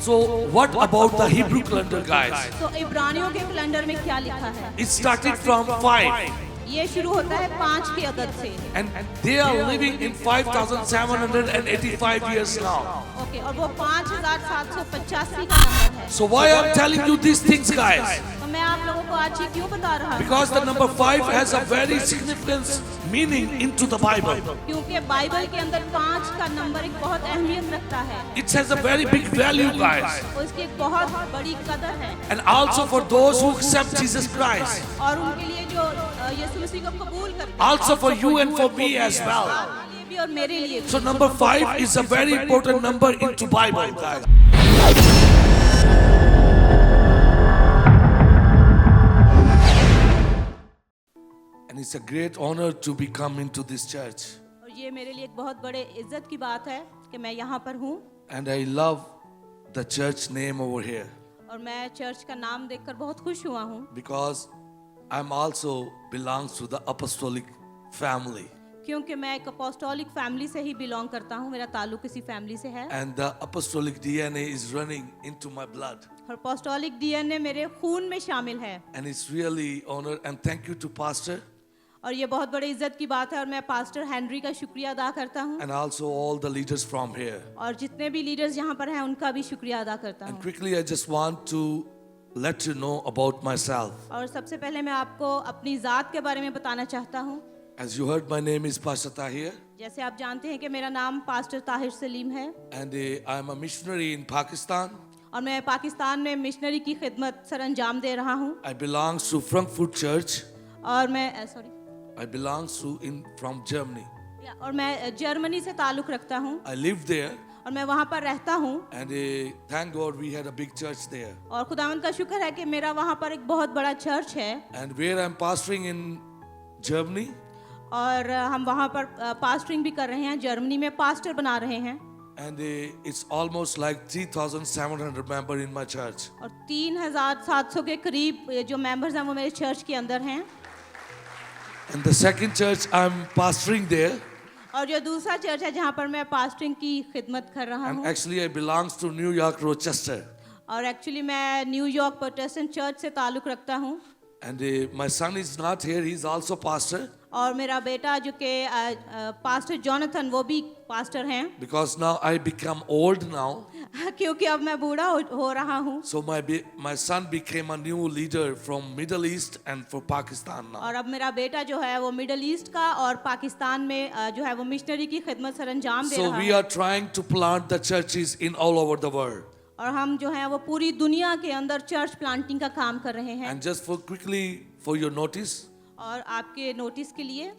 So what about the Hebrew calendar, guys? तो इब्रानियों के कैलेंडर में क्या लिखा है? It started from 5, ये शुरू होता है 5 के अदद से। and they are living in 5,785 years now. Okay, और वो 5,785 का नंबर है। So why I'm telling you these things, guys? तो मैं आप लोगों को आज ये क्यों बता रहा हूँ? Because the number 5 has a very significant meaning into the Bible. क्योंकि बाइबल के अंदर 5 का नंबर एक बहुत अहमियत रखता है। It has a very big value, guys. और इसकी एक बहुत बड़ी कदर है। And also for those who accept Jesus Christ. और उनके लिए जो यीशु मसीह को कबूल करते हैं। Also for you and for me as well. आपके लिए भी और मेरे लिए भी। So number 5 is a very important number into Bible, guys. And it's a great honor to be come into this church. और ये मेरे लिए एक बहुत बड़े इज्जत की बात है कि मैं यहाँ पर हूँ। And I love the church name over here और मैं चर्च का नाम देखकर बहुत खुश हुआ हूँ। because I'm also belongs to the apostolic family. क्योंकि मैं एक अपोस्टोलिक फैमिली से ही बिलोंग करता हूँ। मेरा ताल्लुक इसी फैमिली से है। And the apostolic DNA is running into my blood. और अपोस्टोलिक डीएनए मेरे खून में शामिल है। And it's really honor and thank you to Pastor और ये बहुत बड़ी इज्जत की बात है और मैं पास्टर हेनरी का शुक्रिया अदा करता हूँ। and also all the leaders from here. और जितने भी लीडर्स यहाँ पर हैं उनका भी शुक्रिया अदा करता And हूँ। quickly I just want to let you know about myself. और सबसे पहले मैं आपको अपनी ज़ात के बारे में बताना चाहता हूँ। As you heard, my name is Pastor Tahir जैसे आप जानते हैं कि मेरा नाम पास्टर ताहिर सलीम है and I am a missionary in Pakistan. और मैं पाकिस्तान में मिशनरी की खिदमत सर अंजाम दे रहा हूँ। I belongs to Frankfurt Church. और मैं I belongs to from Germany. और मैं जर्मनी से ताल्लुक़ रखता हूँ I live there और मैं वहाँ पर रहता हूँ। and thank God we had a big church there. और खुदावंद का शुक्र है कि मेरा वहाँ पर एक बहुत बड़ा चर्च है। And where I'm pastoring in Germany, और हम वहाँ पर पास्टरिंग भी कर रहे हैं, जर्मनी में पास्टर बना रहे हैं। and it's almost like 3,700 members in my church. और 3,700 के करीब जो मेंबर्स हैं वो मेरे चर्च के अंदर हैं। And the second church I'm pastoring there, और जो दूसरा चर्च है जहाँ पर मैं पास्टरिंग की खिदमत कर रहा and हूँ। actually I belongs to New York, Rochester. और एक्चुअली मैं न्यूयॉर्क प्रोटेस्टेंट चर्च से ताल्लुक़ रखता हूँ। And my son is not here, he's also pastor. और मेरा बेटा जो कि पास्टर जोनाथन वो भी पास्टर हैं। Because now I become old now, क्योंकि अब मैं बूढ़ा हो रहा हूँ। so my son became a new leader from Middle East and for Pakistan now. और अब मेरा बेटा जो है वो मिडल ईस्ट का और पाकिस्तान में जो है वो मिशनरी की खिदमत सर अंजाम दे So रहा we है। are trying to plant the churches in all over the world. और हम जो है वो पूरी दुनिया के अंदर चर्च प्लांटिंग का काम कर रहे हैं। And just for quickly for your notice, और आपके नोटिस के लिए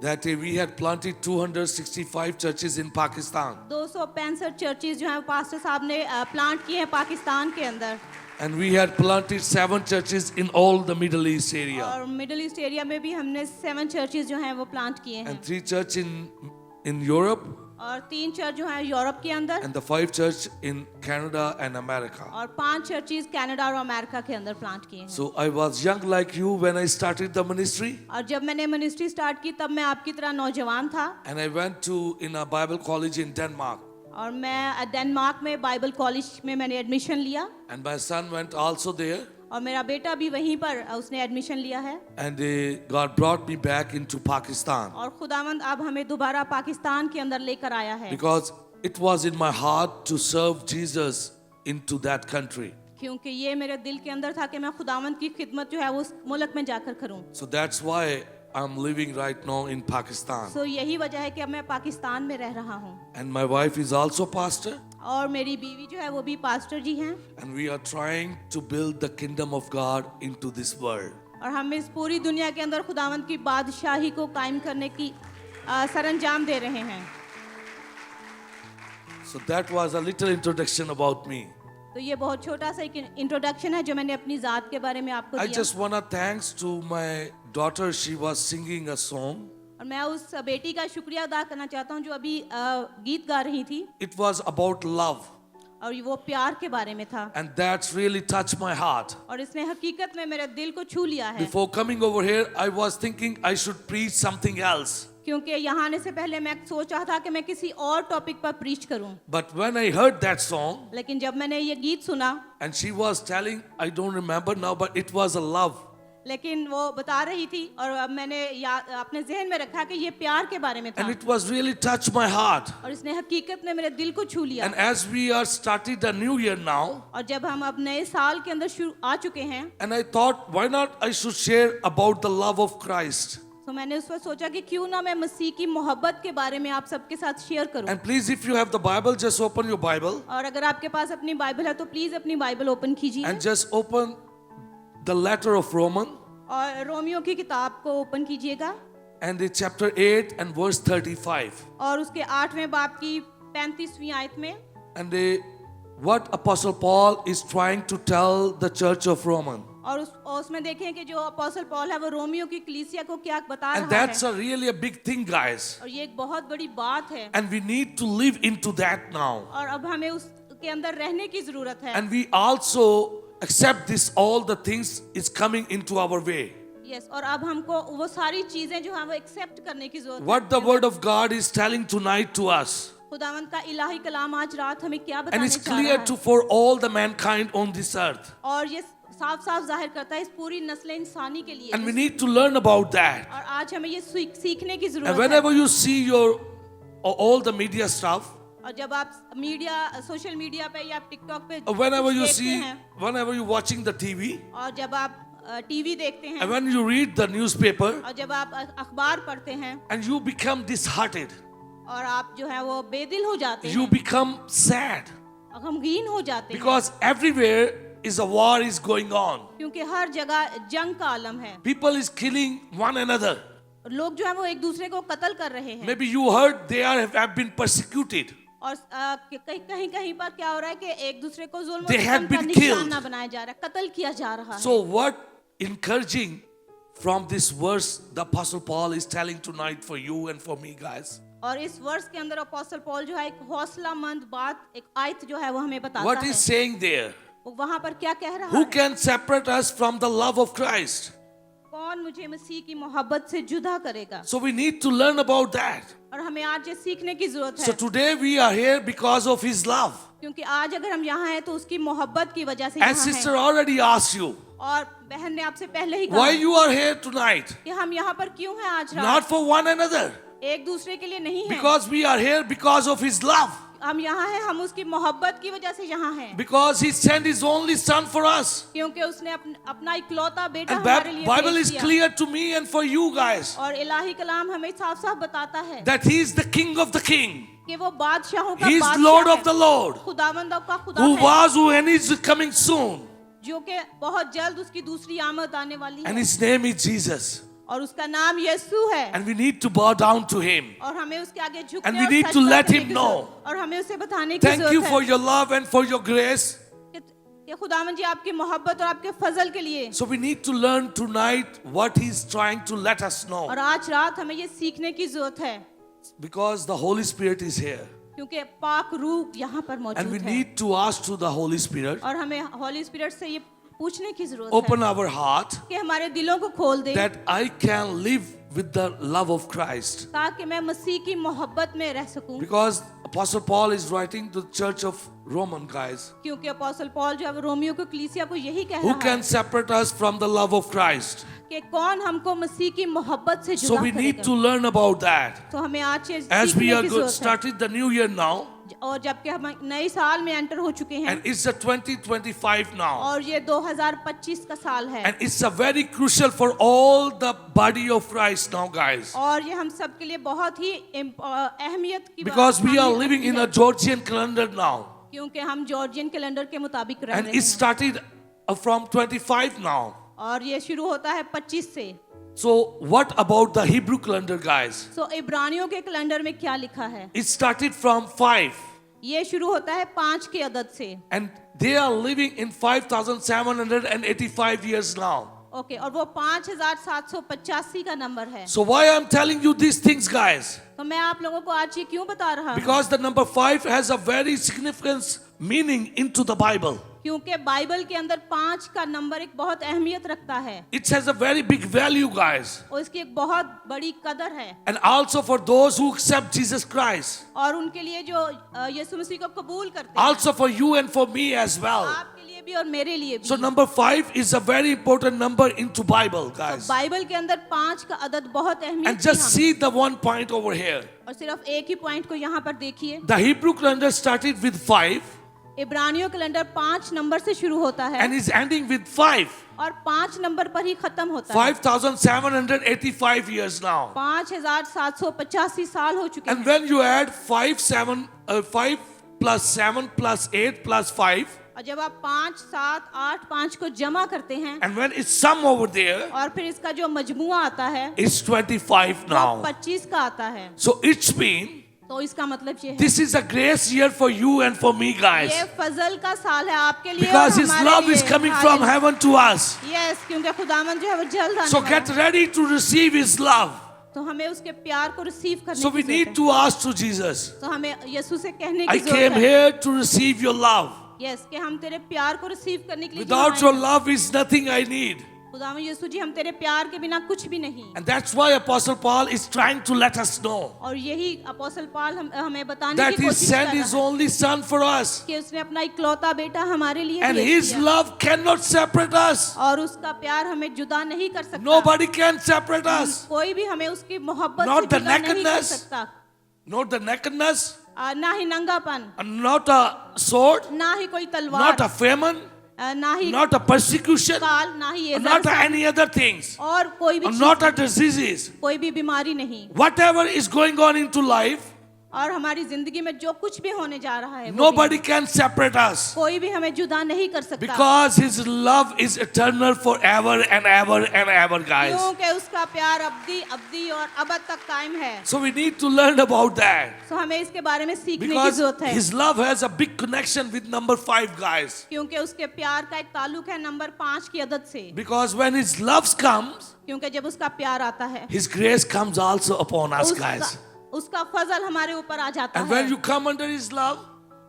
that we had planted 265 churches in Pakistan. 265 churches जो हैं पास्टर साहब ने प्लांट किए हैं पाकिस्तान के अंदर। And we had planted 7 churches in all the Middle East area. और मिडिल ईस्ट एरिया में भी हमने 7 चर्चेज जो हैं वो प्लांट किए हैं। And 3 church in Europe. और 3 चर्च जो हैं यूरोप के अंदर। And the 5 church in Canada and America. और 5 चर्चेज कनाडा और अमेरिका के अंदर प्लांट किए हैं। So I was young like you when I started the ministry. और जब मैंने मिनिस्ट्री स्टार्ट की तब मैं आपकी तरह नौजवान था। And I went to in a Bible college in Denmark. और मैं डेनमार्क में बाइबल कॉलेज में मैंने एडमिशन लिया। And my son went also there. और मेरा बेटा भी वहीं पर उसने एडमिशन लिया है। And God brought me back into Pakistan. और खुदावंद अब हमें दोबारा पाकिस्तान के अंदर लेकर आया है। Because it was in my heart to serve Jesus into that country. क्योंकि ये मेरे दिल के अंदर था कि मैं खुदावंद की खिदमत जो है उस मुल्क में जाकर करूं। So that's why I'm living right now in Pakistan. So यही वजह है कि अब मैं पाकिस्तान में रह रहा हूं। And my wife is also pastor. और मेरी बीवी जो है वो भी पास्टर जी हैं। And we are trying to build the kingdom of God into this world. और हम इस पूरी दुनिया के अंदर खुदावंद की बादशाही को कायम करने की सरंजाम दे रहे हैं। So that was a little introduction about me. तो ये बहुत छोटा सा एक इंट्रोडक्शन है जो मैंने अपनी ज़ात के बारे में आपको I दिया। just wanna thanks to my daughter. She was singing a song. और मैं उस बेटी का शुक्रिया अदा करना चाहता हूँ जो अभी गीत गा रही थी। It was about love. और वो प्यार के बारे में था। And that's really touched my heart. और इसने हकीकत में मेरे दिल को छू लिया है। Before coming over here, I was thinking I should preach something else. क्योंकि यहाँ आने से पहले मैं सोच रहा था कि मैं किसी और टॉपिक पर प्रीच करूं, But when I heard that song, लेकिन जब मैंने ये गीत सुना, and she was telling, I don't remember now, but it was a love. लेकिन वो बता रही थी और अब मैंने अपने जहन में रखा कि ये प्यार के बारे में था, And it was really touched my heart. और इसने हकीकत में मेरे दिल को छू लिया। And as we are starting the new year now, और जब हम अब नए साल के अंदर शुरू आ चुके हैं, and I thought, why not I should share about the love of Christ. तो मैंने उस वक्त सोचा कि क्यों ना मैं मसीह की मोहब्बत के बारे में आप सबके साथ शेयर करूं। And please, if you have the Bible, just open your Bible और अगर आपके पास अपनी बाइबल है तो प्लीज अपनी बाइबल ओपन कीजिए and just open the letter of Romans और रोमियो की किताब को ओपन कीजिएगा and the chapter 8 and verse 35. और उसके 8वें बाब की 35वीं आयत में, And what Apostle Paul is trying to tell the church of Roman. और उसमें देखें कि जो अपोस्टल पौल है वो रोमियो की कलीसिया को क्या बता And रहा that's है, a really a big thing, guys. और ये एक बहुत बड़ी बात है And we need to live into that now. और अब हमें उसके अंदर रहने की जरूरत है। And we also accept this, all the things is coming into our way. Yes, और अब हमको वो सारी चीजें जो हैं वो एक्सेप्ट करने की जरूरत What the word of God is telling tonight to us. है। खुदावंद का इलाही कलाम आज रात हमें क्या And बताने it's चाह clear रहा to है, for all the mankind on this earth. और ये साफ साफ जाहिर करता है इस पूरी नस्ल इंसानी के लिए। And we need to learn about that. और आज हमें ये सीखने की And जरूरत है। whenever you see all the media stuff, और जब आप मीडिया, सोशल मीडिया पे या टिकटॉक पे or whenever you देखते see, हैं, whenever you're watching the TV, और जब आप टीवी देखते हैं, and when you read the newspaper, और जब आप अखबार पढ़ते हैं, and you become disheartened, और आप जो है वो बेदिल हो जाते you हैं, become sad, गमगीन हो जाते हैं, because everywhere is a war is going on. क्योंकि हर जगह जंग का आलम है। People is killing one another. लोग जो है वो एक दूसरे को कत्ल कर रहे हैं, Maybe you heard they have been persecuted. और कहीं कहीं पर क्या हो रहा है कि एक दूसरे को जुल्म They और have सितम का been killed. निशाना बनाया जा रहा है, कत्ल किया जा रहा है। So what encouraging from this verse the Apostle Paul is telling tonight for you and for me, guys. और इस वर्ष के अंदर अपोस्टल पौल जो है एक हौसलामंद बात, एक आयत जो है वो हमें बताता What है। is saying there? वो वहां पर क्या कह रहा Who है? can separate us from the love of Christ? कौन मुझे मसीह की मोहब्बत से जुदा करेगा? So we need to learn about that. और हमें आज ये सीखने की जरूरत So है, today we are here because of his love. क्योंकि आज अगर हम यहाँ हैं तो उसकी मोहब्बत की वजह से यहाँ And sister हैं। already asked you, और बहन ने आपसे पहले ही why कहा you are here tonight? कि हम यहाँ पर क्यों हैं आज Not रात? for one another. एक दूसरे के लिए नहीं है, Because we are here because of his love. हम यहाँ हैं, हम उसकी मोहब्बत की वजह से यहाँ हैं, Because he sent his only son for us. क्योंकि उसने अपना इकलौता बेटा And हमारे लिए Bible भेज is दिया। clear to me and for you guys और इलाही कलाम हमें साफ साफ बताता है that he is the king of the king. कि वो बादशाहों का He is बादशाह Lord है, of the Lord. खुदावंद का खुदा Who है, was, who and is coming soon. जो कि बहुत जल्द उसकी दूसरी आमद आने वाली And है, his name is Jesus. और उसका नाम यीशु है, And we need to bow down to him. और हमें उसके आगे झुकने And we और need सजदा to let करने him की know. जरूरत- और हमें उसे बताने की Thank you जरूरत for है your love and for your grace. कि खुदावंद जी आपकी मोहब्बत और आपके फजल के लिए। So we need to learn tonight what he's trying to let us know. और आज रात हमें ये सीखने की जरूरत है, Because the Holy Spirit is here. क्योंकि पाक रूह यहाँ पर And we मौजूद है, need to ask to the Holy Spirit, और हमें हॉली स्पिरिट से ये पूछने की जरूरत open है our heart कि हमारे दिलों को खोल दे, that I can live with the love of Christ. ताकि मैं मसीह की मोहब्बत में रह सकूं। Because Apostle Paul is writing to the church of Roman, guys. क्योंकि अपोस्टल पौल जो है वो रोमियो को कलीसिया को यही कह Who रहा है can separate us from the love of Christ? कि कौन हमको मसीह की मोहब्बत से So जुदा we need करेगा। to learn about that. तो हमें आज ये As we सीखने are की जरूरत है, starting the new year now, और जबकि हम नए साल में एंटर हो चुके हैं, and it's the 2025 now. और ये 2025 का साल है, And it's a very crucial for all the body of Christ now, guys. और ये हम सब के लिए बहुत ही अहमियत की Because we are अहमियत living की in है, a Georgian calendar now. क्योंकि हम जॉर्जियन कैलेंडर के मुताबिक रह And रहे it हैं, started from 25 now. और ये शुरू होता है 25 से। So what about the Hebrew calendar, guys? सो इब्रानियों के कैलेंडर में क्या लिखा है? It started from 5. ये शुरू होता है 5 के अदद से। And they are living in 5,785 years now. Okay, और वो 5,785 का नंबर है। So why I'm telling you these things, guys? तो मैं आप लोगों को आज ये क्यों बता रहा हूँ? Because the number 5 has a very significant meaning into the Bible. क्योंकि बाइबल के अंदर 5 का नंबर एक बहुत अहमियत रखता है It has a very big value, guys. और इसकी एक बहुत बड़ी कदर है And also for those who accept Jesus Christ. और उनके लिए जो यीशु मसीह को कबूल करते हैं, Also for you and for me as well. आपके लिए भी और मेरे लिए भी। So number 5 is a very important number into Bible, guys. Bible के अंदर 5 का अदद बहुत And अहमियत just है see the one point over here. और सिर्फ एक ही पॉइंट को यहाँ पर देखिए। The Hebrew calendar started with 5 इब्रानियों कैलेंडर 5 नंबर से शुरू होता है and is ending with 5. और 5 नंबर पर ही खत्म होता है। 5,785 years now. 5,785 साल हो चुके And हैं when you add 5 plus 7 plus 8 plus 5, और जब आप 5, 7, 8, 5 को जमा करते हैं and when it's sum over there, और फिर इसका जो मजमुआ आता है it's 25 वो now. 25 का आता है। So it's mean तो इसका मतलब ये है this is a grace year for you and for me, guys. ये फजल का साल है आपके लिए Because और His हमारे love लिए। is coming from heaven to us. Yes, क्योंकि खुदावंद जो है वो जल्द आने So वाला get है। ready to receive His love. तो हमें उसके प्यार को रिसीव करने So की we जरूरत need है। to ask to Jesus, तो हमें यीशु से कहने I की came जरूरत है here to receive your love. Yes कि हम तेरे प्यार को रिसीव करने के लिए Without यहाँ your आए हैं। love is nothing I need. खुदावंद यीशु जी, हम तेरे प्यार के बिना कुछ भी नहीं। And that's why Apostle Paul is trying to let us know और यही अपोस्टल पॉल हमें बताने that की He कोशिश sent कर His रहा है only Son for us. कि उसने अपना इकलौता बेटा हमारे लिए And भेज His दिया। love cannot separate us. और उसका प्यार हमें जुदा नहीं कर सकता। Nobody can separate us. कोई भी हमें उसकी मोहब्बत Not से the जुदा नहीं कर nakedness. सकता। Not the nakedness, ना ही नंगापन, not a sword, ना ही कोई तलवार, not a famine, ना ही not a persecution, काल, ना ही ये not जलसा, any other things, और कोई भी not चीज, a diseases. कोई भी बीमारी नहीं। Whatever is going on into life, और हमारी जिंदगी में जो कुछ भी होने जा रहा है वो nobody भी, can separate us कोई भी हमें जुदा नहीं कर सकता। because His love is eternal forever and ever and ever, guys. क्योंकि उसका प्यार अब्दी अब्दी और अबद तक कायम है। So we need to learn about that तो हमें इसके बारे में सीखने की because जरूरत है His love has a big connection with number 5, guys. क्योंकि उसके प्यार का एक ताल्लुक है नंबर 5 की अदद से। Because when His love comes, क्योंकि जब उसका प्यार आता है His grace comes also upon us, guys. उसका फजल हमारे ऊपर आ जाता And है। when you come under His love,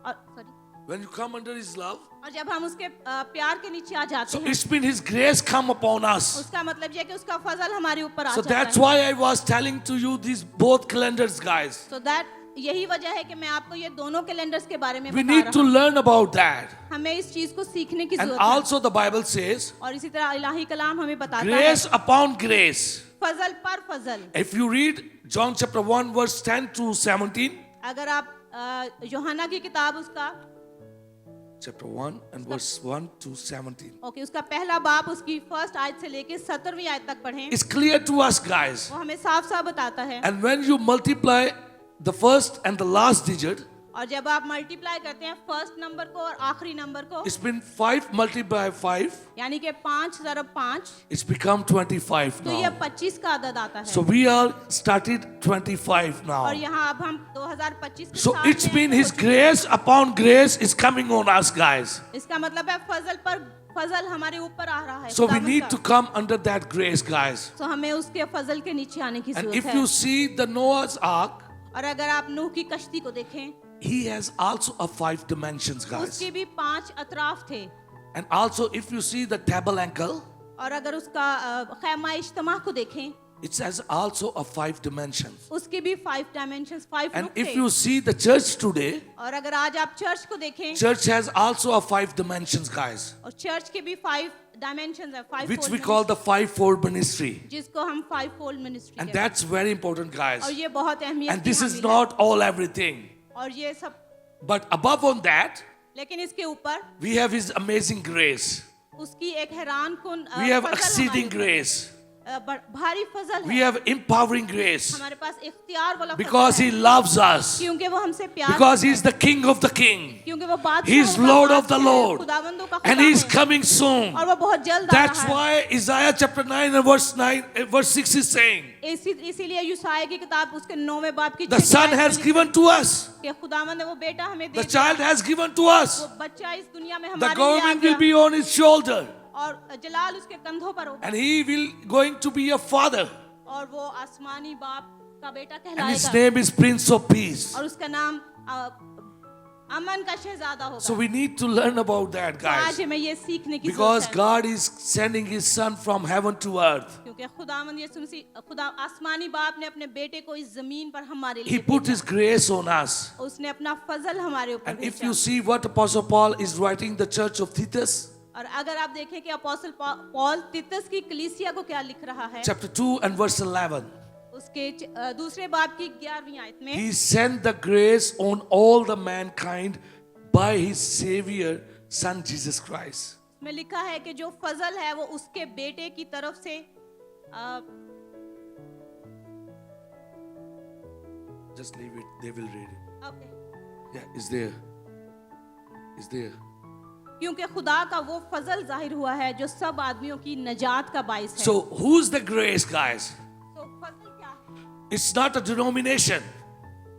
और sorry, when you come under His love, और जब हम उसके प्यार के नीचे आ जाते so हैं it's been His grace come upon us. उसका मतलब ये है कि उसका फजल हमारे ऊपर आ So जाता that's है। why I was telling to you these both calendars, guys. So that यही वजह है कि मैं आपको ये दोनों कैलेंडर्स के बारे में We बता need रहा to हूँ। learn about that. हमें इस चीज को सीखने की And जरूरत है। also the Bible says, और इसी तरह इलाही कलाम हमें बताता है grace upon grace. फजल पर फजल। If you read John chapter 1 verse 10 to 17, अगर आप यूहन्ना की किताब उसका chapter 1 and verse 1 to 17. Okay उसका पहला बाप उसकी फर्स्ट आयत से लेके 17वीं आयत तक पढ़ें, It's clear to us, guys. वो हमें साफ साफ बताता है। And when you multiply the first and the last digit, और जब आप मल्टीप्लाई करते हैं फर्स्ट नंबर को और आखिरी नंबर को, it's been 5 multiplied by 5, यानी कि 5 ज़रब 5, it's become 25 तो ये now. 25 का अदद आता है। So we are started 25 now. और यहाँ अब हम 2025 के So साथ it's में been हैं, His grace upon grace is coming on us, guys. इसका मतलब है फजल पर फजल हमारे ऊपर आ रहा है। So we खुदावंद need का। to come under that grace, guys. तो हमें उसके फजल के नीचे आने की And जरूरत if है। you see the Noah's ark, और अगर आप नूह की कश्ती को देखें, he has also a 5 dimensions, guys. उसके भी 5 अतराफ थे। And also if you see the tabernacle, और अगर उसका खैमा इज्तिमा को देखें, it has also a 5 dimensions. उसके भी 5 डायमेंशंस 5 And रुख if थे। you see the church today, और अगर आज आप चर्च को देखें, church has also a 5 dimensions, guys, और चर्च के भी 5 डायमेंशंस है, 5 which we call the 5-fold ministry. जिसको हम 5 फोल्ड मिनिस्ट्री And कहते हैं। that's very important, guys. और ये बहुत अहमियत And की this is हामिल है। not all everything. और ये सब, But above on that, लेकिन इसके ऊपर we have His amazing grace. उसकी एक हैरान कुन We have फजल exceeding हमारे grace. भारी फजल We है। have empowering grace. हमारे पास इख्तियार वाला Because फजल He है। loves us. क्योंकि वो हमसे प्यार Because करता He is the King of the King. है। क्योंकि वो बादशाह He is Lord of the Lord. खुदावंदों का And खुदा He is है। coming soon. और वो बहुत जल्द आ That's रहा है। why Isaiah chapter 9 and verse 6 is saying, इसीलिए यूसाया की किताब उसके 9वें बाब की the 6वीं Son आयत has में given to us. कि खुदावंद ने वो बेटा हमें दे The दिया। child has given to us. वो बच्चा इस दुनिया में The हमारे लिए आ government will गया be on His shoulder. और जलाल उसके कंधों पर होगा And He will going to be a father. और वो आसमानी बाप का बेटा And His कहलाएगा name is Prince of Peace. और उसका नाम अमन का शहजादा होगा। So we need to learn about that, तो आज guys. हमें ये सीखने की Because जरूरत है, God is sending His Son from heaven to earth. क्योंकि खुदावंद यीशु मसीह खुदा आसमानी बाप ने अपने बेटे को इस जमीन पर हमारे He लिए put भेजा। His grace on us. उसने अपना फजल हमारे ऊपर And if भेजा। you see what Apostle Paul is writing the church of Titus, और अगर आप देखें कि अपोस्टल पॉल तितस की कलीसिया को क्या लिख रहा है, chapter 2 and verse 11, उसके दूसरे बाब की 11वीं आयत में, He sent the grace on all the mankind by His Savior, Son Jesus Christ. में लिखा है कि जो फजल है वो उसके बेटे की तरफ से Just leave it, they will read it. Okay, Yeah, is there. Is there. क्योंकि खुदा का वो फजल जाहिर हुआ है जो सब आदमियों की नजात का बाइस है। So, who's the grace, guys? तो फजल क्या है? It's not a denomination,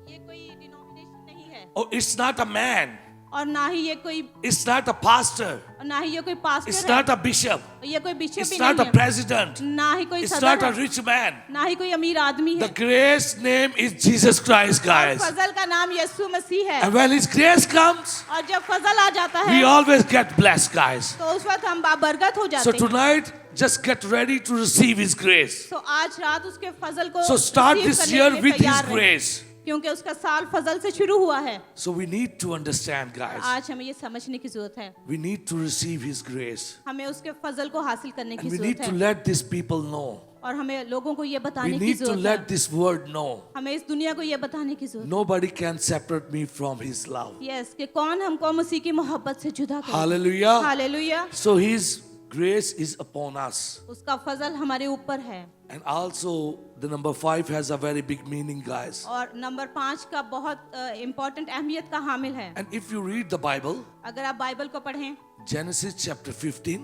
ये कोई डिनोमिनेशन नहीं है, or it's not a man, और ना ही ये कोई, it's not a pastor, और ना ही ये कोई it's पास्टर है, not a bishop, ये कोई बिशप it's भी not नहीं a है, president, ना ही कोई it's सदर not a है, rich man. ना ही कोई अमीर आदमी The है। grace name is Jesus Christ, और guys. फजल का नाम यीशु मसीह है। And when His grace comes, और जब फजल आ जाता we है always get blessed, guys. तो उस वक्त हम बाबरकत हो So जाते हैं। tonight, just get ready to receive His grace. तो आज रात उसके फजल को So start रिसीव this करने year के लिए with His तैयार रहें, grace. क्योंकि उसका साल फजल से शुरू हुआ है। So we need to understand, guys. आज हमें ये समझने की जरूरत है, We need to receive His grace. हमें उसके फजल को हासिल करने की And we जरूरत need to है, let these people know. और हमें लोगों को ये We बताने की need to जरूरत let है, this word know. हमें इस दुनिया को ये बताने की जरूरत Nobody can separate me from His love. है, यस, कि कौन हमको मसीह की मोहब्बत से जुदा करे। Hallelujah. Hallelujah. So His grace is upon us. उसका फजल हमारे ऊपर है। And also, the number 5 has a very big meaning, guys. और नंबर 5 का बहुत इम्पोर्टेंट अहमियत का हामिल है। And if you read the Bible, अगर आप बाइबल को पढ़ें, Genesis chapter 15,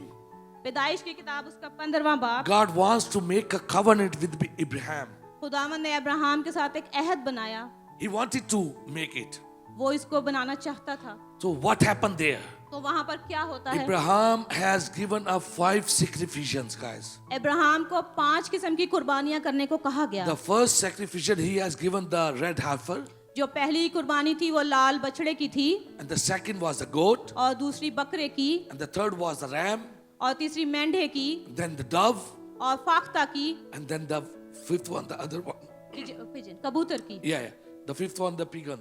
पैदाइश की किताब उसका 15वां बाब, God wants to make a covenant with Abraham. खुदावंद ने अब्राहम के साथ एक अहद बनाया, He wanted to make it. वो इसको बनाना चाहता था। So what happened there? तो वहां पर क्या होता है? Abraham has given up 5 sacrifices, guys. Abraham को 5 किस्म की कुर्बानियां करने को कहा गया। The first sacrifice he has given the red heifer, जो पहली कुर्बानी थी वो लाल बछड़े की थी, and the second was the goat, और दूसरी बकरे की, and the third was the ram, और तीसरी मेंढे की, then the dove, और फाख्ता की, and then the fifth one, the other one. Pigeon, कबूतर की, Yeah. The fifth one, the pigeon.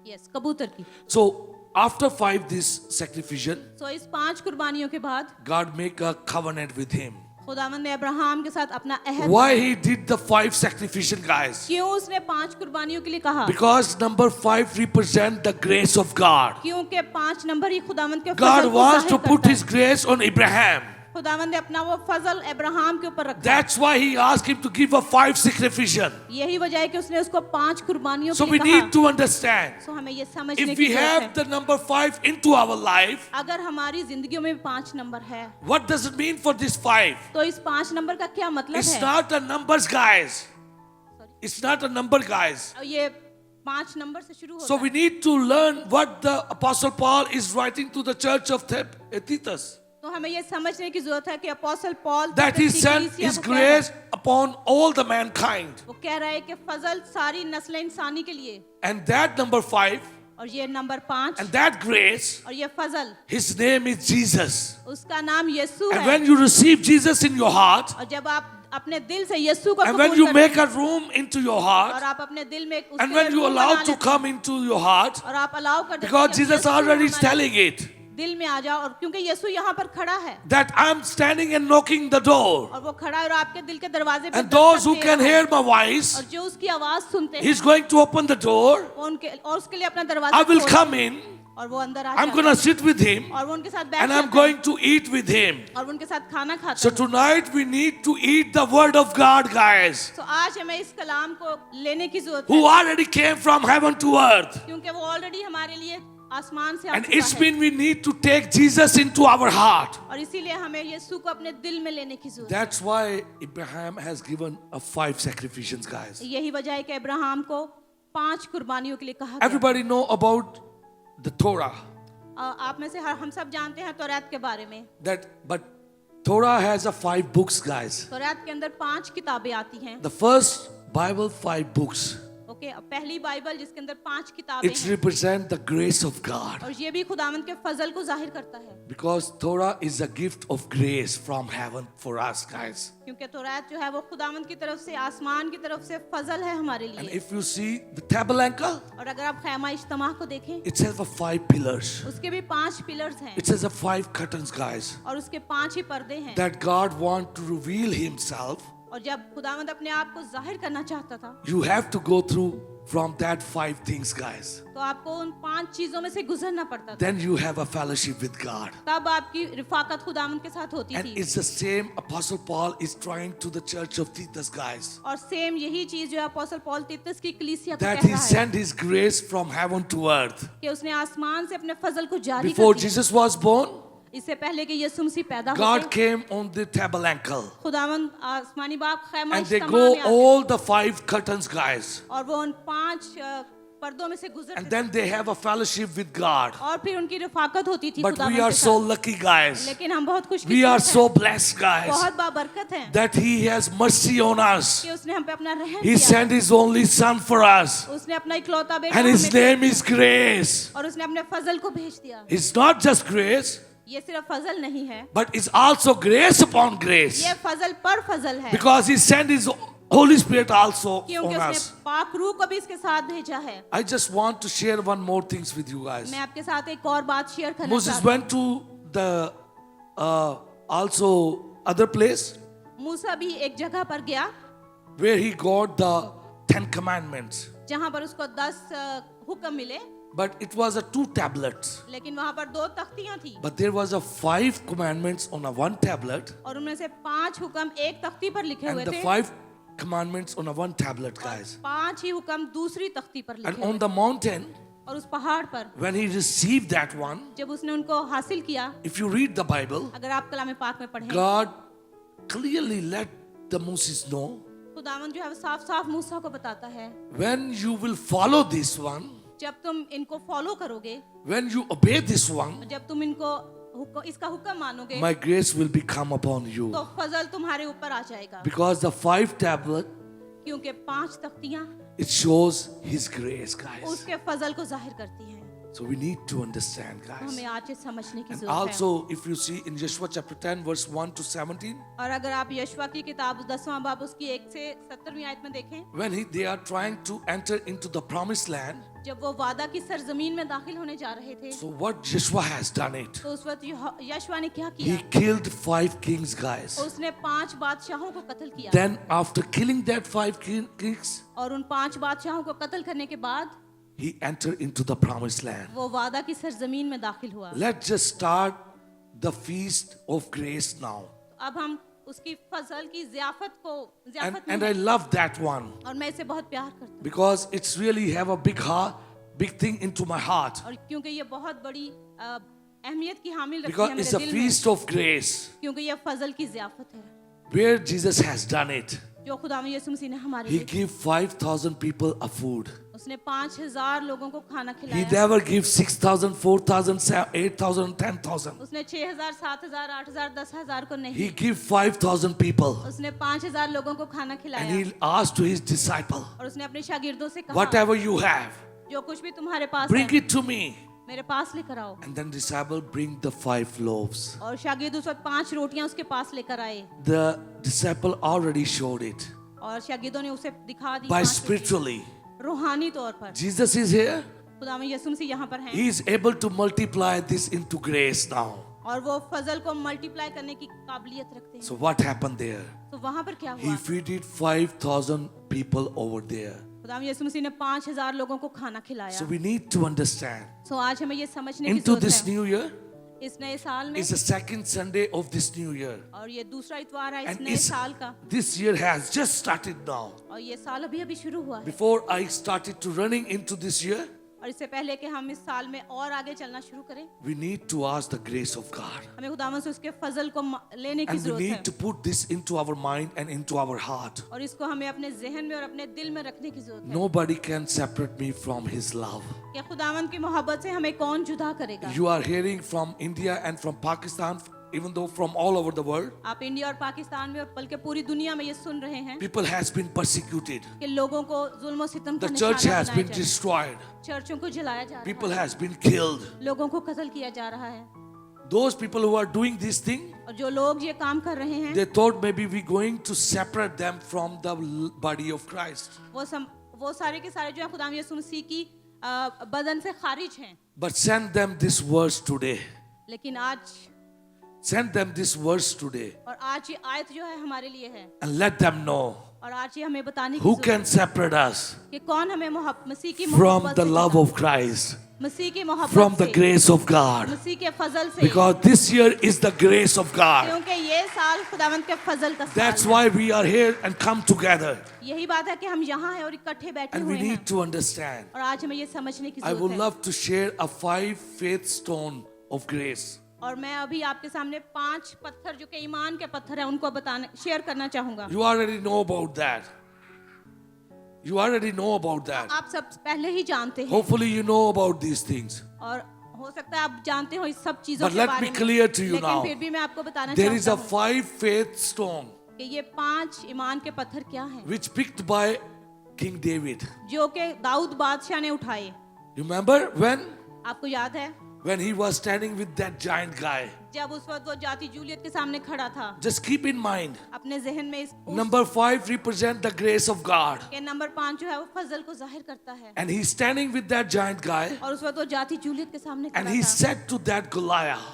Yes, कबूतर की। So after 5 this sacrifice, तो इस 5 कुर्बानियों के बाद God make a covenant with him. खुदावंद ने अब्राहम के साथ अपना अहद, Why he did the 5 sacrifices, guys? क्यों उसने 5 कुर्बानियों के लिए कहा? Because number 5 represent the grace of God. क्योंकि 5 नंबर ही खुदावंद के God फजल को wants to जाहिर put करता His है। grace on Abraham. खुदावंद ने अपना वो फजल अब्राहम के ऊपर रखा। That's why He asked him to give a 5 sacrifice. यही वजह है कि उसने उसको 5 कुर्बानियों So के we लिए कहा। need to understand. सो हमें ये समझने If की we जरूरत have है, the number 5 into our life, अगर हमारी जिंदगियों में 5 नंबर है, what does it mean for this 5? तो इस 5 नंबर का क्या मतलब It's है? not a numbers, guys. It's not a number, guys. और ये 5 नंबर से शुरू So होता we है। need to learn what the Apostle Paul is writing to the church of Titus. तो हमें ये समझने की जरूरत है कि अपोस्टल पॉल That He तीतस की sent कलीसिया His को कह रहा है। grace upon all the mankind. वो कह रहा है कि फजल सारी नस्ल इंसानी के लिए, And that number 5 और ये नंबर 5, and that grace, और ये फजल, His name is Jesus. उसका नाम यीशु And है। when you receive Jesus in your heart, और जब आप अपने दिल से यीशु को and when कबूल you करते make हैं, a room into your और heart, आप अपने दिल में उसके and लिए when you रूम allow बना to लेते come into your heart, हैं, और आप अलाउ कर देते हैं because कि Jesus यीशु already is हमारे telling it, दिल में आ जाओ, और क्योंकि यीशु यहाँ पर खड़ा है, that I'm standing and knocking the door. और वो खड़ा है और आपके दिल के दरवाजे पे And those who Dastak they can रहा है, hear my voice, और जो उसकी आवाज सुनते हैं, He's going to open the door. वो उनके और उसके लिए अपना I दरवाजा will खोलते come हैं, in. और वो अंदर आ I'm जाते going to हैं, sit with Him. और वो उनके साथ बैठ And I'm जाते हैं, going to eat with Him. और वो उनके साथ खाना खाते So हैं। tonight we need to eat the Word of God, guys, तो आज हमें इस कलाम को लेने की जरूरत who है, already came from heaven to earth. क्योंकि वो ऑलरेडी हमारे लिए आसमान से आ And चुका it's है, mean we need to take Jesus into our heart. और इसीलिए हमें यीशु को अपने दिल में लेने की जरूरत है। That's why Abraham has given a 5 sacrifices, guys. यही वजह है कि अब्राहम को 5 कुर्बानियों के लिए कहा गया। Everybody know about the Torah. आप में से हम सब जानते हैं तौरात के बारे में। But Torah has a 5 books, guys. तौरात के अंदर 5 किताबें आती हैं। The first Bible 5 books. Okay, पहली बाइबल जिसके अंदर 5 किताबें It हैं, represents the grace of God. और ये भी खुदावंद के फजल को जाहिर करता है, Because Torah is a gift of grace from heaven for us, guys. क्योंकि तौरात जो है वो खुदावंद की तरफ से, आसमान की तरफ से फजल है हमारे And लिए। if you see the tabernacle, और अगर आप खैमा इज्तिमा को देखें, it has 5 pillars. उसके भी 5 पिलर्स हैं It has 5 curtains, guys. और उसके 5 ही पर्दे हैं। That God wants to reveal Himself. और जब खुदावंद अपने आप को जाहिर करना चाहता था, You have to go through from that 5 things, guys. तो आपको उन 5 चीजों में से गुजरना पड़ता था, Then you have a fellowship with God. तब आपकी रिफाकत खुदावंद के साथ होती And थी। it's the same Apostle Paul is trying to the church of Titus, guys. और सेम यही चीज जो है अपोस्टल पौल तीतुस की कलीसिया को That कह He रहा है sent His grace from heaven to earth. कि उसने आसमान से अपने फजल को जारी Before कर दिया। Jesus was born, इससे पहले कि यीशु मसीह पैदा God हो, came on the tabernacle. खुदावंद आसमानी बाप खैमा And they इज्तिमा go में आते all the 5 curtains, guys. और वो उन 5 पर्दों में से गुजरते And then they have a fellowship with God. और फिर उनकी रिफाकत होती थी But खुदावंद we are के so साथ। lucky, guys. लेकिन हम बहुत खुश We are so blessed, guys, बहुत बाबरकत हैं that He has mercy on us. कि उसने हम पे अपना रहम He किया, sent His only Son for us. उसने अपना इकलौता बेटा And His हमें name is grace. और उसने अपने फजल को भेज दिया। It's not just grace, ये सिर्फ फजल नहीं है, but it's also grace upon grace. ये फजल पर फजल है, Because He sent His Holy Spirit also क्योंकि on उसने us. पाक रूह को भी इसके साथ भेजा है। I just want to share one more things with you guys. मैं आपके साथ एक और बात शेयर करना Moses चाहती हूँ। went to the also other place मूसा भी एक जगह पर गया where he got the 10 commandments, जहाँ पर उसको 10 हुक्म मिले, but it was a 2 tablets. लेकिन वहाँ पर 2 तख्तियाँ थी But there was a 5 commandments on a 1 tablet, और उनमें से 5 हुक्म एक तख्ती पर लिखे हुए and the थे, 5 commandments on a 1 tablet, guys. 5 ही हुक्म दूसरी तख्ती पर And लिखे on हुए the mountain, और उस पहाड़ पर when he received that one, जब उसने उनको हासिल किया, if you read the Bible, अगर आप कलाम पाक में पढ़ें, God clearly let the Moses know, खुदावंद जो है वो साफ साफ मूसा को बताता है, when you will follow this one, जब तुम इनको फॉलो करोगे, when you obey this one, जब तुम इसका हुक्म मानोगे, my grace will become upon you. तो फजल तुम्हारे ऊपर आ जाएगा, Because the 5 tablet, क्योंकि 5 तख्तियाँ it shows His grace, guys. उसके फजल को जाहिर करती हैं। So we need to understand, तो guys. हमें आज ये समझने की And जरूरत है। also, if you see in Joshua chapter 10, verse 1 to 17, और अगर आप यशवा की किताब 10वां बाब उसकी 1 से 17वीं आयत में देखें, when they are trying to enter into the promised land, जब वो वादा की सरजमीन में दाखिल होने जा रहे थे, so what Joshua has done it, तो उस वक्त यशवा ने क्या he किया? killed 5 kings, guys. उसने 5 बादशाहों को कत्ल किया Then after killing that 5 kings, और उन 5 बादशाहों को कत्ल करने के बाद he entered into the promised land. वो वादा की सरजमीन में दाखिल हुआ। Let's just start the feast of grace now. अब हम उसकी फजल की ज़ियाफत And में I हैं love that one और मैं इसे बहुत प्यार करती हूँ because it's really have a big heart, big thing into my heart. और क्योंकि ये बहुत बड़ी अहमियत की हामिल रखती है Because मेरे it's a दिल में, feast of grace क्योंकि ये फजल की ज़ियाफत है where Jesus has done it. जो खुदावंद यीशु मसीह ने हमारे He लिए, gave 5,000 people a food. उसने 5,000 लोगों को खाना He खिलाया। never gives 6,000, 4,000, 8,000, 10,000. उसने 6,000, 7,000, 8,000, 10,000 को नहीं, He gave 5,000 people. उसने 5,000 लोगों को खाना And खिलाया he asked to his disciple, और उसने अपने शागिर्दों से कहा, whatever you have, जो कुछ भी तुम्हारे पास bring है it to me. मेरे पास लेकर आओ। And then disciple bring the 5 loaves. और शागिर्द उस वक्त 5 रोटियां उसके पास लेकर आए The disciple already showed it और शागिर्दों ने उसे दिखा दी by 5 spiritually. रूहानी तौर पर। Jesus is here. खुदावंद यीशु मसीह यहाँ पर हैं He is able to multiply this into grace now. और वो फजल को मल्टीप्लाई करने की काबिलियत रखते हैं। So what happened there? तो वहाँ पर क्या He हुआ? feeded 5,000 people over there. खुदावंद यीशु मसीह ने 5,000 लोगों को खाना खिलाया। So we need to understand. सो आज हमें ये समझने की Into जरूरत this है new year इस नए साल में, is the second Sunday of this new year. और ये दूसरा इतवार है इस And नए साल का, this year has just started now. और ये साल अभी अभी शुरू हुआ है। Before I started to running into this year, और इससे पहले कि हम इस साल में और आगे चलना शुरू करें, we need to ask the grace of God. हमें खुदावंद से उसके फजल को लेने की And we जरूरत need है to put this into our mind and into our heart. और इसको हमें अपने जहन में और अपने दिल में रखने की जरूरत है Nobody can separate me from His love. कि खुदावंद की मोहब्बत से हमें कौन जुदा करेगा। You are hearing from India and from Pakistan even though from all over the world, आप इंडिया और पाकिस्तान में और बल्कि पूरी दुनिया में ये सुन रहे हैं people has been persecuted. कि लोगों को जुल्म और सितम का The church निशाना has बनाया been जा रहा है। destroyed. चर्चों को जलाया जा रहा People है, has been killed. लोगों को कत्ल किया जा रहा है। Those people who are doing this thing, और जो लोग ये काम कर रहे हैं they thought maybe we going to separate them from the body of Christ. वो सारे के सारे जो है खुदा यीशु मसीह की बदन से खारिज हैं। But send them this verse today. लेकिन आज Send them this verse today और आज ये आयत जो है हमारे लिए है and let them know और आज ये हमें बताने की who जरूरत can separate us है कि कौन हमें मसीह की from मोहब्बत the से love जुड़ा- of Christ, मसीह की मोहब्बत from the से, grace of God. मसीह के फजल से, Because this year is the grace of God. क्योंकि ये साल खुदावंद के फजल का That's साल है। why we are here and come together. यही बात है कि हम यहाँ हैं और इकट्ठे बैठे And हुए we हैं need to understand. और आज हमें ये समझने की I would जरूरत है। love to share a 5 faith stone of grace. और मैं अभी आपके सामने 5 पत्थर जो कि ईमान के पत्थर हैं उनको शेयर करना चाहूंगा। You already know about that. You already know about that. आप सब पहले ही जानते हैं Hopefully you know about these things. और हो सकता है आप जानते हो इस सब चीजों But के let बारे me में, clear to you लेकिन now. फिर भी मैं आपको बताना There is चाहता a हूँ 5 faith stone कि ये 5 ईमान के पत्थर क्या हैं which picked by King David. जो कि दाऊद बादशाह ने उठाए। You remember आपको याद है when he was standing with that giant guy? जब उस वक्त वो जाति जूलियत के सामने खड़ा था। Just keep in mind, अपने जहन में इस number 5 represent the grace of God. के नंबर 5 जो है वो फजल को जाहिर करता है And he's standing with that giant guy और उस वक्त वो जाति जूलियत के सामने and खड़ा he था said to that Goliath,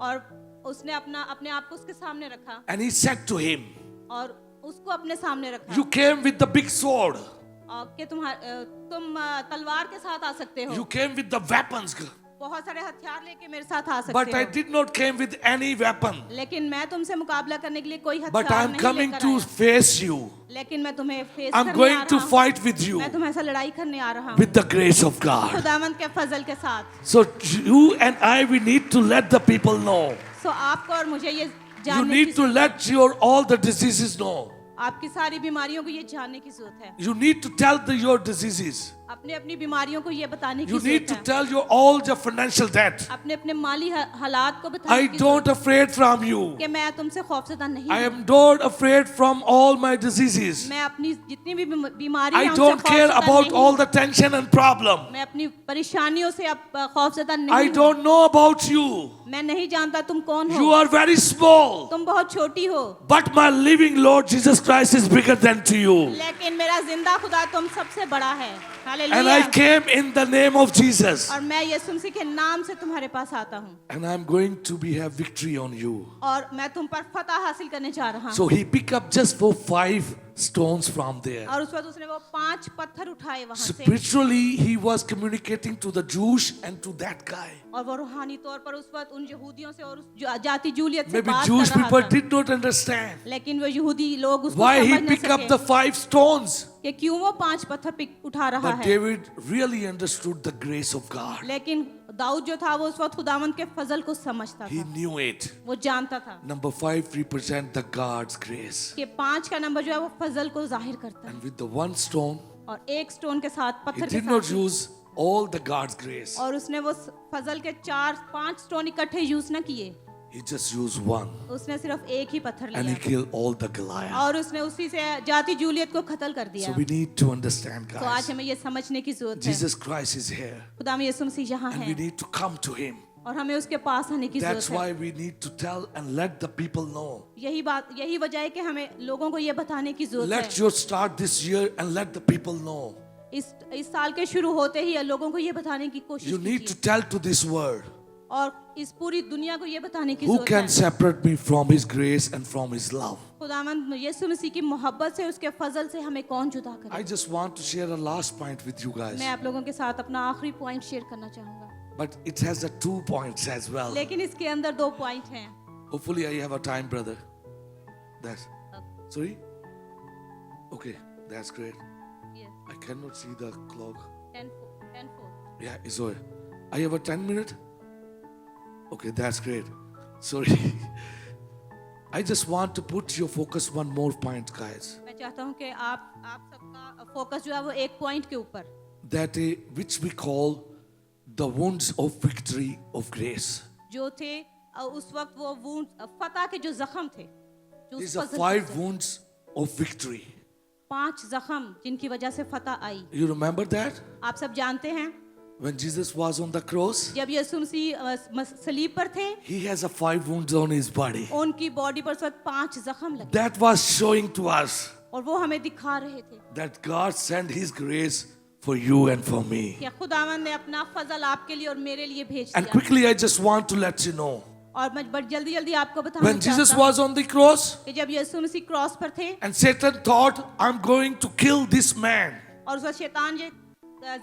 और उसने अपने आप को उसके सामने रखा and he said to him, और उसको अपने सामने रखा you came with the big sword. कि तुम तलवार के साथ आ सकते हो, You came with the weapons. बहुत सारे हथियार लेके मेरे साथ आ सकते But I हो, did not came with any weapon. लेकिन मैं तुमसे मुकाबला करने के लिए कोई But हथियार I'm नहीं coming लेकर to आया। face you. लेकिन मैं तुम्हें फेस I'm करने going आ to रहा हूँ। fight with you मैं तुम्हें ऐसा लड़ाई करने आ रहा हूँ with the grace of God. खुदावंद के फजल के साथ। So you and I, we need to let the people know. सो आपको और मुझे ये You जानने need to let your all the diseases know. आपकी सारी बीमारियों को ये जानने की जरूरत है। You need to tell your diseases. अपने अपनी बीमारियों को ये बताने की You need जरूरत to है। tell your all your financial debt. अपने अपने माली हालात को I बताने की don't जरूरत afraid from you. है कि मैं तुमसे खौफजदा नहीं I हूँ। am not afraid from all my diseases. मैं अपनी जितनी भी बीमारी I है don't उनसे care खौफजदा about नहीं all हूँ। the tension and problem. मैं अपनी परेशानियों से अब खौफजदा नहीं I हूँ। don't know about you. मैं नहीं जानता तुम कौन You हो, are very small. तुम बहुत छोटी हो, But my living Lord Jesus Christ is bigger than to you. लेकिन मेरा जिंदा खुदा तुम सबसे बड़ा है। And hallelujah. I came in the name of Jesus. और मैं यीशु मसीह के नाम से तुम्हारे पास आता हूँ And I'm going to have victory on you. और मैं तुम पर फतह हासिल करने जा रहा हूँ। So he picked up just 5 stones from there. और उस वक्त उसने वो 5 पत्थर उठाए वहां से Spiritually, he was communicating to the Jews and to that guy. और वो रूहानी तौर पर उस वक्त उन यहूदियों से और उस जाति जूलियत से Maybe बात Jewish कर रहा people था। did not understand लेकिन वो यहूदी लोग उसको why he समझ न picked up सके the 5 stones. कि क्यों वो 5 पत्थर उठा रहा But है। David really understood the grace of God. लेकिन दाऊद जो था वो उस वक्त खुदावंद के फजल को समझता He था, knew it. वो जानता था Number 5 represent the God's grace. कि 5 का नंबर जो है वो फजल को जाहिर करता है And with the 1 stone, और एक स्टोन के साथ he पत्थर के did not साथ use all the God's grace. और उसने वो फजल के 4-5 स्टोन इकट्ठे यूज ना किए, He just used 1 उसने सिर्फ एक ही पत्थर and he लिया killed all the Goliath. और उसने उसी से जाति जूलियत को कत्ल कर दिया। So we need to understand, तो आज guys. हमें ये समझने की जरूरत है Jesus Christ is here खुदा में यीशु मसीह यहाँ and we है need to come to him. और हमें उसके पास आने की That's जरूरत है। why we need to tell and let the people know. यही वजह है कि हमें लोगों को ये बताने की जरूरत Let है। your start this year and let the people know. इस साल के शुरू होते ही लोगों को ये बताने की कोशिश You need to कीजिए tell to this world, और इस पूरी दुनिया को ये बताने की who जरूरत can है separate me from his grace and from his love? खुदावंद यीशु मसीह की मोहब्बत से उसके फजल से हमें कौन जुदा करे। I just want to share a last point with you guys. मैं आप लोगों के साथ अपना आखिरी पॉइंट शेयर करना चाहूंगा, But it has the 2 points as well. लेकिन इसके अंदर 2 पॉइंट हैं। Hopefully I have a time, brother. That's sorry? Okay, that's great. Yes, I cannot see the clock. 10-4. Yeah, it's over. I have a 10 minute? Okay, that's great. Sorry. I just want to put your focus one more point, guys. मैं चाहता हूं कि आप सबका focus जो है वो एक पॉइंट के ऊपर, That which we call the wounds of victory of grace. जो थे उस वक्त वो वूंड फतह के जो जख्म थे, जो These उस are पर 5 थे, wounds of victory. 5 जख्म जिनकी वजह से फतह आई। You remember that? आप सब जानते हैं When Jesus was on the cross, जब यीशु मसीह सलीब पर थे, he has a 5 wounds on his body. उनकी बॉडी पर उस वक्त 5 जख्म लगे That was showing to us और वो हमें दिखा रहे थे that God sent his grace for you and for me. कि खुदावंद ने अपना फजल आपके लिए और मेरे लिए भेज And दिया। quickly, I just want to let you know, और मैं बड़ी जल्दी जल्दी आपको बताना when Jesus चाहता हूँ was on the cross कि जब यीशु मसीह क्रॉस पर थे and Satan thought, I'm going to kill this man. और उस वक्त शैतान जो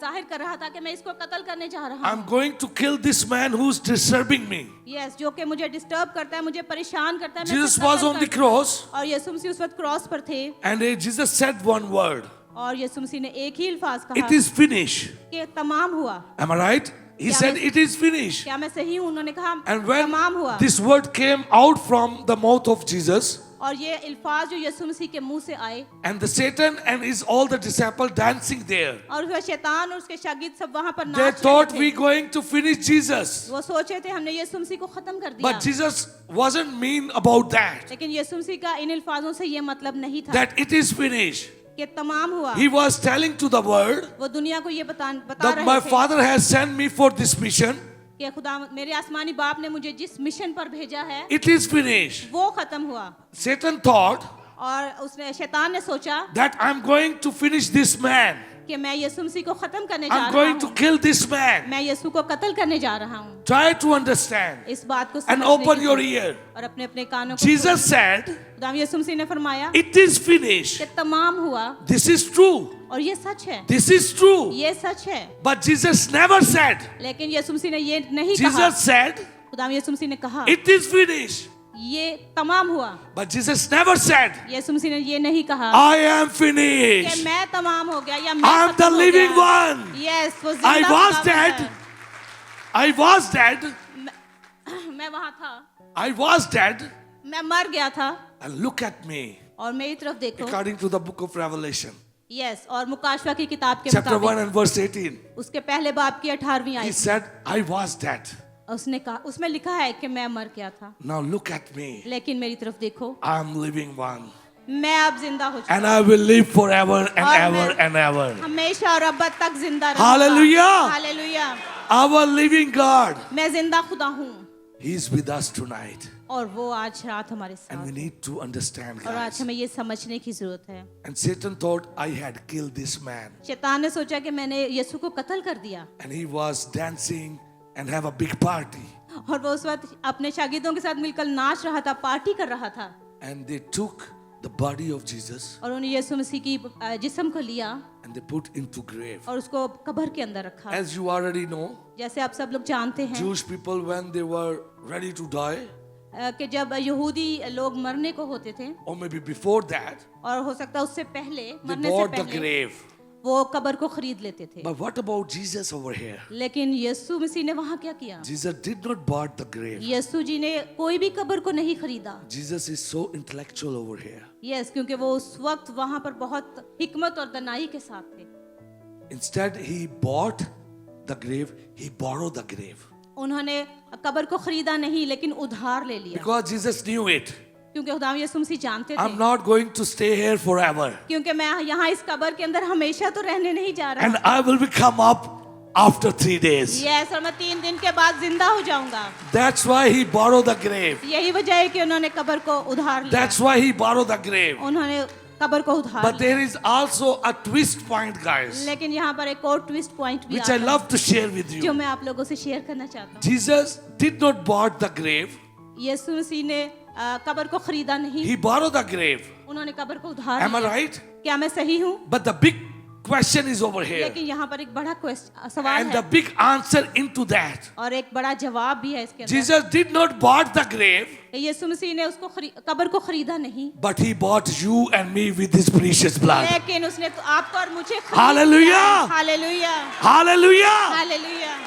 जाहिर कर रहा था कि मैं इसको कत्ल करने जा रहा I'm हूँ, going to kill this man who's disturbing me. Yes, जो कि मुझे डिस्टर्ब करता है, मुझे परेशान करता है, मैं Jesus इसे was कत्ल on the कर- cross और यीशु मसीह उस वक्त क्रॉस पर थे and Jesus said one word. और यीशु मसीह ने एक ही अल्फाज कहा It is finished. कि तमाम हुआ। Am I right? He Yeah, said but- it is finished. क्या मैं सही हूँ? उन्होंने कहा And when तमाम हुआ। this word came out from the mouth of Jesus, और ये अल्फाज जो यीशु मसीह के मुंह से आए and the Satan and his all the disciples dancing there, और उसमें शैतान और उसके शागिर्द सब वहां पर they नाच thought रहे we थे। going to finish Jesus. वो सोचे थे हमने यीशु मसीह को खत्म कर दिया, But Jesus wasn't mean about that. लेकिन यीशु मसीह का इन अल्फाजों से ये मतलब नहीं था That it is finished. कि तमाम हुआ। He was telling to the world वो दुनिया को ये बता that रहे my थे Father has sent me for this mission. कि खुदा मेरे आसमानी बाप ने मुझे जिस मिशन पर भेजा है It is finished. वो खत्म हुआ। Satan thought और उसने शैतान ने सोचा that I'm going to finish this man. कि मैं यीशु मसीह को खत्म करने जा I'm रहा going to हूँ, kill this man. मैं यीशु को कत्ल करने जा रहा हूँ। Try to understand इस बात को and समझने open की your कोशिश- ear. और अपने अपने कानों को Jesus said, खुदा यीशु मसीह ने फरमाया it is finished. कि तमाम हुआ This is true. और ये सच है, This is true. ये सच है। But Jesus never said. लेकिन यीशु मसीह ने ये नहीं कहा। Jesus said, खुदा यीशु मसीह ने कहा it is finished. ये तमाम हुआ। But Jesus never said, यीशु मसीह ने ये नहीं कहा I am कि finished. मैं तमाम हो गया या मैं I am the खत्म हो living गया। one. Yes, वो I जिंदा was खुदावंद dead. है। I was dead. मैं वहाँ था, I was dead. मैं मर गया था And look at me. और मेरी तरफ देखो। According to the book of Revelation, yes, और मुकाशवा की किताब के chapter 1 मुताबिक and verse 18, उसके पहले बाप की 18वीं he I said, I was dead. उसने कहा, उसमें लिखा है कि मैं मर गया था, Now look at me. लेकिन मेरी तरफ देखो, I am living one. मैं अब जिंदा हो चुका And I will live forever and और ever मैं- and ever. हमेशा और अब तक जिंदा रहूंगा। Hallelujah. Hallelujah. Our living God, मैं जिंदा खुदा हूँ He is with us tonight. और वो आज रात हमारे And we साथ है। need to understand, और आज guys. हमें ये समझने की जरूरत है। And Satan thought I had killed this man. शैतान ने सोचा कि मैंने यीशु को कत्ल कर दिया And he was dancing and have a big party. और वो उस वक्त अपने शागिर्दों के साथ मिलकर नाच रहा था, पार्टी कर रहा था And they took the body of Jesus और उन्होंने यीशु मसीह की जिस्म को लिया and they put into grave. और उसको कब्र के अंदर रखा। As you already know, जैसे आप सब लोग जानते हैं Jewish people, when they were ready to die, कि जब यहूदी लोग मरने को होते थे or maybe before that, और हो सकता है उससे पहले, they मरने से bought the पहले grave. वो कब्र को खरीद लेते थे। But what about Jesus over here? लेकिन यीशु मसीह ने वहाँ क्या किया? Jesus did not bought the grave. यीशु जी ने कोई भी कब्र को नहीं खरीदा। Jesus is so intellectual over here. Yes, क्योंकि वो उस वक्त वहाँ पर बहुत हिकमत और दनाई के साथ थे। Instead, he bought the grave, he borrowed the grave. उन्होंने कब्र को खरीदा नहीं लेकिन उधार ले लिया, Because Jesus knew it. क्योंकि खुदा यीशु मसीह जानते थे I'm not going to stay here forever. क्योंकि मैं यहाँ इस कब्र के अंदर हमेशा तो रहने नहीं जा रहा। And I will come up after 3 days. Yes, और मैं 3 दिन के बाद जिंदा हो जाऊंगा। That's why he borrowed the grave. यही वजह है कि उन्होंने कब्र को उधार लिया। That's why he borrowed the grave. उन्होंने कब्र को उधार But लिया। there is also a twist point, guys, लेकिन यहाँ पर एक और ट्विस्ट पॉइंट भी which आता I है, love to share with जो you. मैं आप लोगों से शेयर करना चाहता हूँ। Jesus did not bought the grave, यीशु मसीह ने कब्र को खरीदा नहीं, he borrowed the grave. उन्होंने कब्र को उधार Am I लिया। right? क्या मैं सही हूँ? But the big question is over here. लेकिन यहाँ पर एक बड़ा सवाल And the है big answer into that. और एक बड़ा जवाब भी है इसके अंदर। Jesus did not bought the grave, यीशु मसीह ने उसको कब्र को खरीदा नहीं, but he bought you and me with his precious blood. लेकिन उसने तो आपको और मुझे Hallelujah! Hallelujah, Hallelujah! Hallelujah.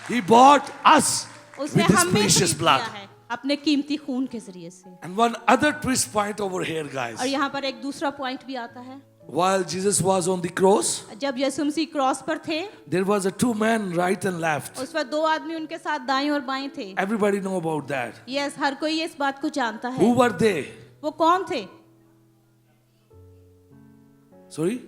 He bought us with उसने his हमें precious खरीद blood. लिया है अपने कीमती खून के जरिए से। And one other twist point over here, और guys. यहाँ पर एक दूसरा पॉइंट भी आता है। While Jesus was on the cross, जब यीशु मसीह क्रॉस पर थे, there was a two men right and left. उस वक्त दो आदमी उनके साथ दाएं और बाएं थे. Everybody know about that. Yes, हर कोई इस बात को जानता है. Who were they? वो कौन थे? Sorry?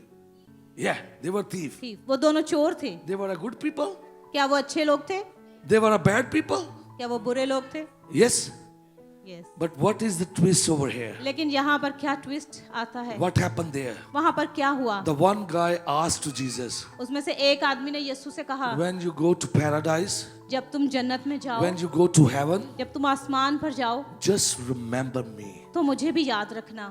Yeah, they were thieves. वो दोनों चोर थे. They were a good people. क्या वो अच्छे लोग थे? They were a bad people. क्या वो बुरे लोग थे? Yes. Yes. But what is the twist over here? लेकिन यहाँ पर क्या ट्विस्ट आता है? What happened there? वहाँ पर क्या हुआ? The one guy asked to Jesus, उसमें से एक आदमी ने यीशु से कहा, when you go to paradise, जब तुम जन्नत में जाओ, when you go to heaven, जब तुम आसमान पर जाओ, just remember me. तो मुझे भी याद रखना.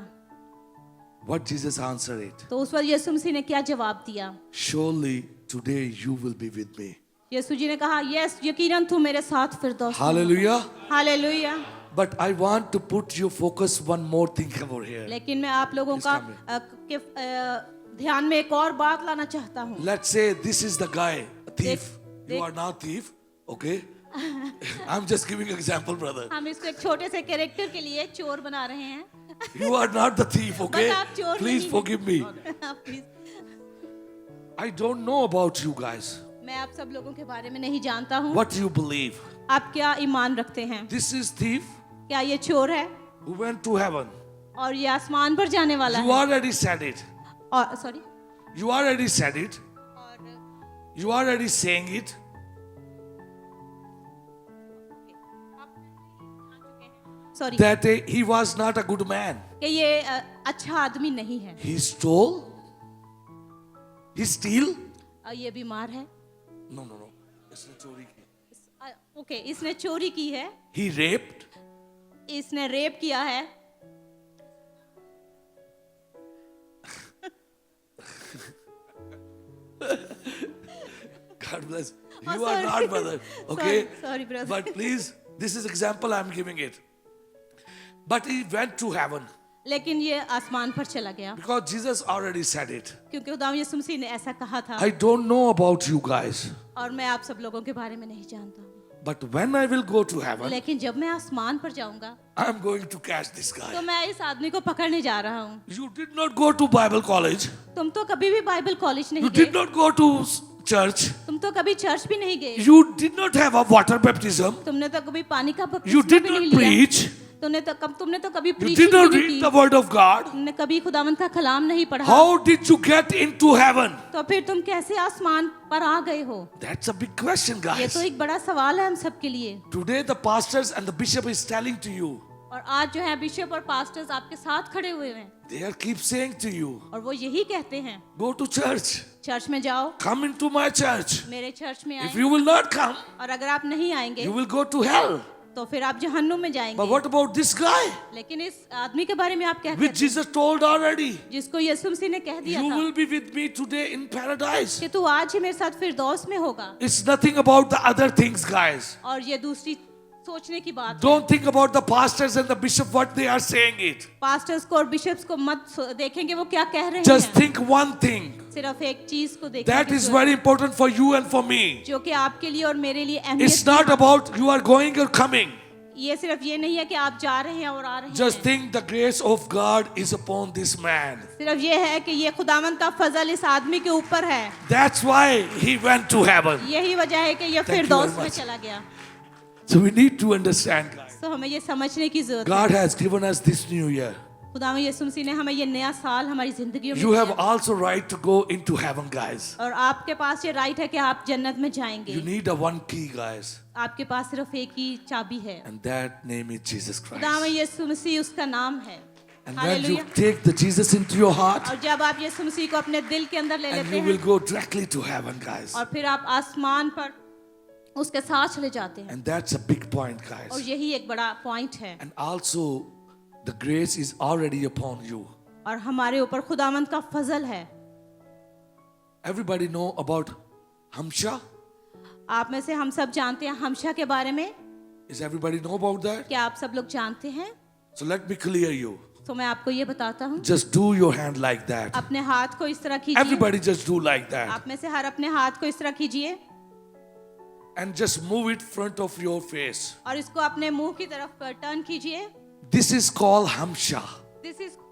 What Jesus answered it? तो उस वक्त यीशु मसीह ने क्या जवाब दिया? Surely today you will be with me. यीशु जी ने कहा, यस, यकीनन तू मेरे साथ फिरदौस में Hallelujah. होगा. Hallelujah. But I want to put your focus one more thing over here. लेकिन मैं आप लोगों का ध्यान में एक और बात लाना चाहता हूँ. Let's say this is the guy, a thief. You देख- are not thief, okay? I'm just giving example, brother. हम इसको एक छोटे से कैरेक्टर के लिए चोर बना रहे हैं. You are not the thief, okay? But आप चोर Please नहीं forgive me. Please. I don't know about you guys. मैं आप सब लोगों के बारे में नहीं जानता हूँ. What do you believe? आप क्या ईमान रखते हैं? This is thief क्या ये चोर है who went to heaven. और ये आसमान पर जाने वाला You है? already said it. और sorry. You already said it. और You already saying it. Sorry. That he was not a good man. कि ये अच्छा आदमी नहीं है. He stole. He steal. ये बीमार है. No, no, no. इसने चोरी की. ओके, इसने चोरी की है. He raped. इसने रेप किया है. God bless. Oh, You are sorry. not, brother. Okay? Sorry, brother. But please, this is example I'm giving it. But he went to heaven लेकिन ये आसमान पर चला गया because Jesus already said it. क्योंकि खुदा यीशु मसीह ने ऐसा कहा था. I don't know about you guys, और मैं आप सब लोगों के बारे में नहीं जानता हूँ. but when I will go to heaven, लेकिन जब मैं आसमान पर जाऊंगा I'm going to catch this तो guy. मैं इस आदमी को पकड़ने जा रहा हूँ. You did not go to Bible college. तुम तो कभी भी बाइबल कॉलेज नहीं You गए. did not go to church. तुम तो कभी चर्च भी नहीं गए. You did not have a water baptism. तुमने तो कभी पानी का You बपतिस्मा did भी not नहीं लिया. preach. तुमने तो कभी You preaching did not भी नहीं read की. the word of God. तुमने कभी खुदावंत का कलाम नहीं पढ़ा. How did you get into heaven? तो फिर तुम कैसे आसमान पर आ गए हो? That's a big question, ये guys. तो एक बड़ा सवाल है हम सब के लिए. Today the pastors and the bishop is telling to you. और आज जो है बिशप और पास्टर्स आपके साथ खड़े हुए हैं They are keep saying to you, और वो यही कहते हैं, go to church. चर्च में जाओ, Come into my church. मेरे चर्च में If आए. you will not come, और अगर आप नहीं आएंगे you will go to hell. तो फिर आप जहन्नुम में But जाएंगे. what about this guy? लेकिन इस आदमी के बारे में आप क्या Which कहते हैं? Jesus told already. जिसको यीशु मसीह ने कह दिया You था will be with me today in paradise. कि तू आज ही मेरे साथ फिरदौस में होगा. It's nothing about the other things, guys. और ये दूसरी सोचने की बात है. Don't think about the pastors and the bishop what they are saying it. Pastors को और बिशप्स को मत देखेंगे वो क्या कह रहे Just हैं. think one thing. सिर्फ एक चीज को देखने That की is जरूरत very important for you and for me. है, जो कि आपके लिए और मेरे लिए It's अहमियत not about you are going or coming. ये सिर्फ ये नहीं है कि आप जा रहे हैं और आ रहे Just हैं. think the grace of God is upon this man. सिर्फ ये है कि ये खुदावंत का फजल इस आदमी के ऊपर है. That's why he went to heaven. यही वजह है कि ये Thank you फिरदौस very में much. चला गया. So we need to understand, guys. तो हमें ये समझने की जरूरत है. God has given us this new year. खुदावंत यीशु मसीह ने हमें ये नया साल हमारी जिंदगी में You have दिया. also right to go into heaven, guys. और आपके पास ये राइट है कि आप जन्नत में जाएंगे. You need a one key, guys. आपके पास सिर्फ एक ही चाबी है. And that name is Jesus खुदावंत Christ. यीशु मसीह उसका नाम है. And when you hallelujah. take the Jesus into your heart, और जब आप यीशु मसीह को अपने दिल के अंदर ले and लेते you will हैं go directly to heaven, guys. और फिर आप आसमान पर उसके साथ चले जाते हैं. And that's a big point, और guys. यही एक बड़ा पॉइंट है. And also, the grace is already upon you. और हमारे ऊपर खुदावंत का फजल है. Everybody know about Hamsha? आप में से हम सब जानते हैं हमशा के बारे में. Does everybody know about that? क्या आप सब लोग जानते हैं? So let me clear you. तो मैं आपको ये बताता हूँ. Just do your hand like that. अपने हाथ को इस तरह कीजिए. Everybody just do like that. आप में से हर अपने हाथ को इस तरह कीजिए And just move it front of your face. और इसको अपने मुंह की तरफ टर्न कीजिए. This is called Hamsha.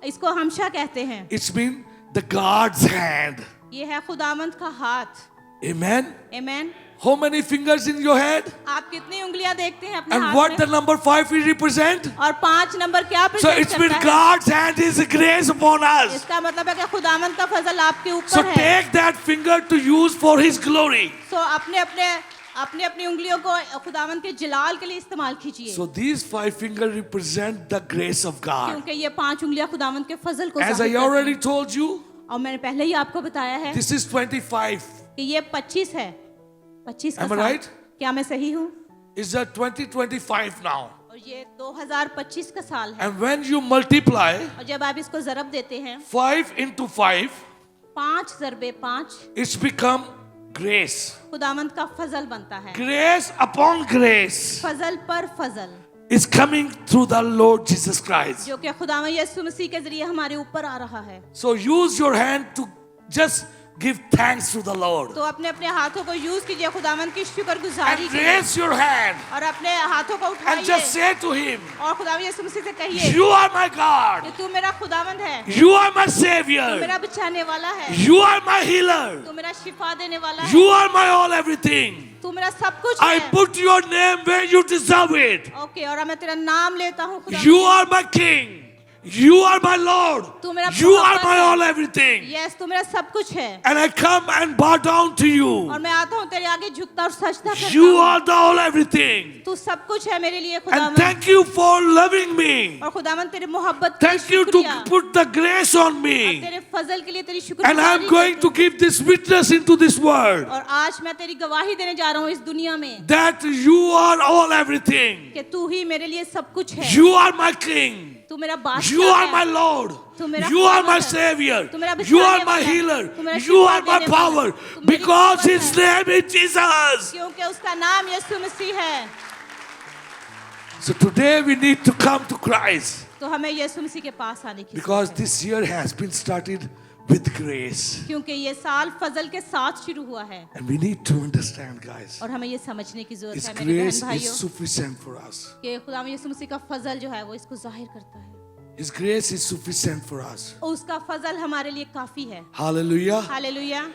इसको हमशा कहते हैं. It's mean the God's hand. ये है खुदावंद का हाथ। Amen. आमीन। How many fingers in your head? आप कितनी उंगलियां देखते हैं अपने And हाथ what में? the number 5 will represent? और 5 नंबर क्या So present it's been करता है? God's hand, His grace upon us. इसका मतलब है कि खुदावंद का फजल आपके So ऊपर है। take that finger to use for His glory. सो अपनी उंगलियों को खुदावंद के जलाल के लिए इस्तेमाल कीजिए। So these 5 fingers represent the grace of God. क्योंकि ये 5 उंगलियां खुदावंद के फजल को As जाहिर I करती already हैं। told you, और मैंने पहले ही आपको बताया है this is 25. कि ये 25 है। 25 का Am I साल। right? क्या मैं सही हूँ? It's the 2025 now. और ये 2025 का साल है। And when you multiply और जब आप इसको ज़रब देते हैं 5 into 5, 5 ज़रबे 5 it's become grace. खुदावंद का फजल बनता है। Grace upon grace फजल पर फजल is coming through the Lord Jesus Christ. जो कि खुदावंद यीशु मसीह के जरिए हमारे ऊपर आ रहा है। So use your hand to just give thanks to the Lord. तो अपने अपने हाथों को यूज कीजिए खुदावंद की शुक्रगुजारी And के लिए। raise your hand और अपने हाथों को and just उठाइए say to Him, और खुदावंद यीशु मसीह से कहिए You are my कि God. तू मेरा खुदावंद है, You are my तू Savior. मेरा बचाने वाला है, You are my healer. तू मेरा शिफा देने वाला है, You are my all everything. तू मेरा सब कुछ I है। put your name where you deserve it. Okay, और मैं तेरा नाम लेता हूँ खुदावंद। You are my King. You are my Lord. तू मेरा You are प्रभु my है। all everything. यस, तू मेरा सब कुछ है। And I come and bow down to you. और मैं आता हूँ तेरे आगे झुकता और सजदा करता You हूँ। are the all everything. तू सब कुछ है मेरे लिए And खुदावंद। thank you for loving me. और खुदावंद तेरी मोहब्बत के लिए Thank you शुक्रिया। to put the grace on और me. तेरे फजल के लिए तेरी And शुक्रगुजारी I'm going करती to हूँ। give this witness into this world और आज मैं तेरी गवाही देने जा रहा हूँ इस दुनिया में that you are all everything. कि तू ही मेरे लिए सब कुछ है। You are my King. तू मेरा You बादशाह are my है। Lord. तू मेरा You are my खुदावंद है। Savior. तू मेरा You बचाने are my वाला है। healer. तू मेरा You शिफा are my देने वाला power. है। तू मेरी Because कुव्वत His है। name is Jesus. क्योंकि उसका नाम यीशु मसीह है। So today we need to come to Christ. तो हमें यीशु मसीह के पास आने की Because जरूरत है। this year has been started with grace. क्योंकि ये साल फजल के साथ शुरू हुआ है And we need to understand, guys. और हमें ये समझने की जरूरत His है मेरे grace बहन is भाइयों sufficient for us. कि खुदावंद यीशु मसीह का फजल जो है वो इसको जाहिर करता है। His grace is sufficient for us. और उसका फजल हमारे लिए काफी है। Hallelujah. Hallelujah.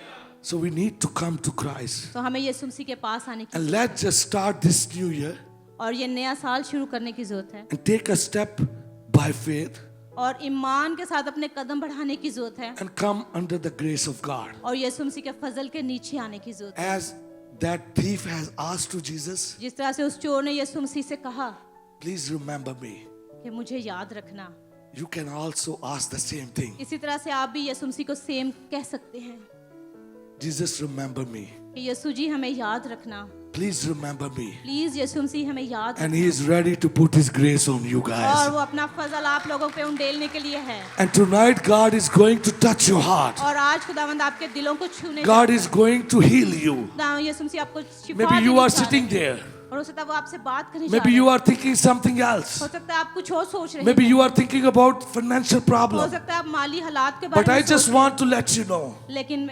So we need to come to Christ. तो हमें यीशु मसीह के पास आने की And let's just start this new year और ये नया साल शुरू करने की जरूरत है and take a step by faith और ईमान के साथ अपने कदम बढ़ाने की जरूरत है and come under the grace of God. और यीशु मसीह के फजल के नीचे आने की जरूरत है। As that thief has asked to Jesus, जिस तरह से उस चोर ने यीशु मसीह से कहा please remember me. कि मुझे याद रखना, You can also ask the same thing. इसी तरह से आप भी यीशु मसीह को सेम कह सकते हैं Jesus, remember me. कि यीशु जी हमें याद रखना, Please remember me. प्लीज यीशु मसीह हमें याद And रखना। He is ready to put His grace on you और guys. वो अपना फजल आप लोगों पे उंडेलने के लिए है। And tonight, God is going to touch your heart. और आज खुदावंद आपके दिलों को छूने God is going to heal you. खुदावंद यीशु मसीह आपको शिफा Maybe you देने are जा रहे sitting हैं। there. और हो सकता है वो आपसे बात करने जा Maybe रहे you हैं। are thinking something else. हो सकता है आप कुछ और सोच रहे Maybe हैं। you are thinking about financial हो problem. सकता है आप माली हालात के But बारे I में just सोच want to let you know, लेकिन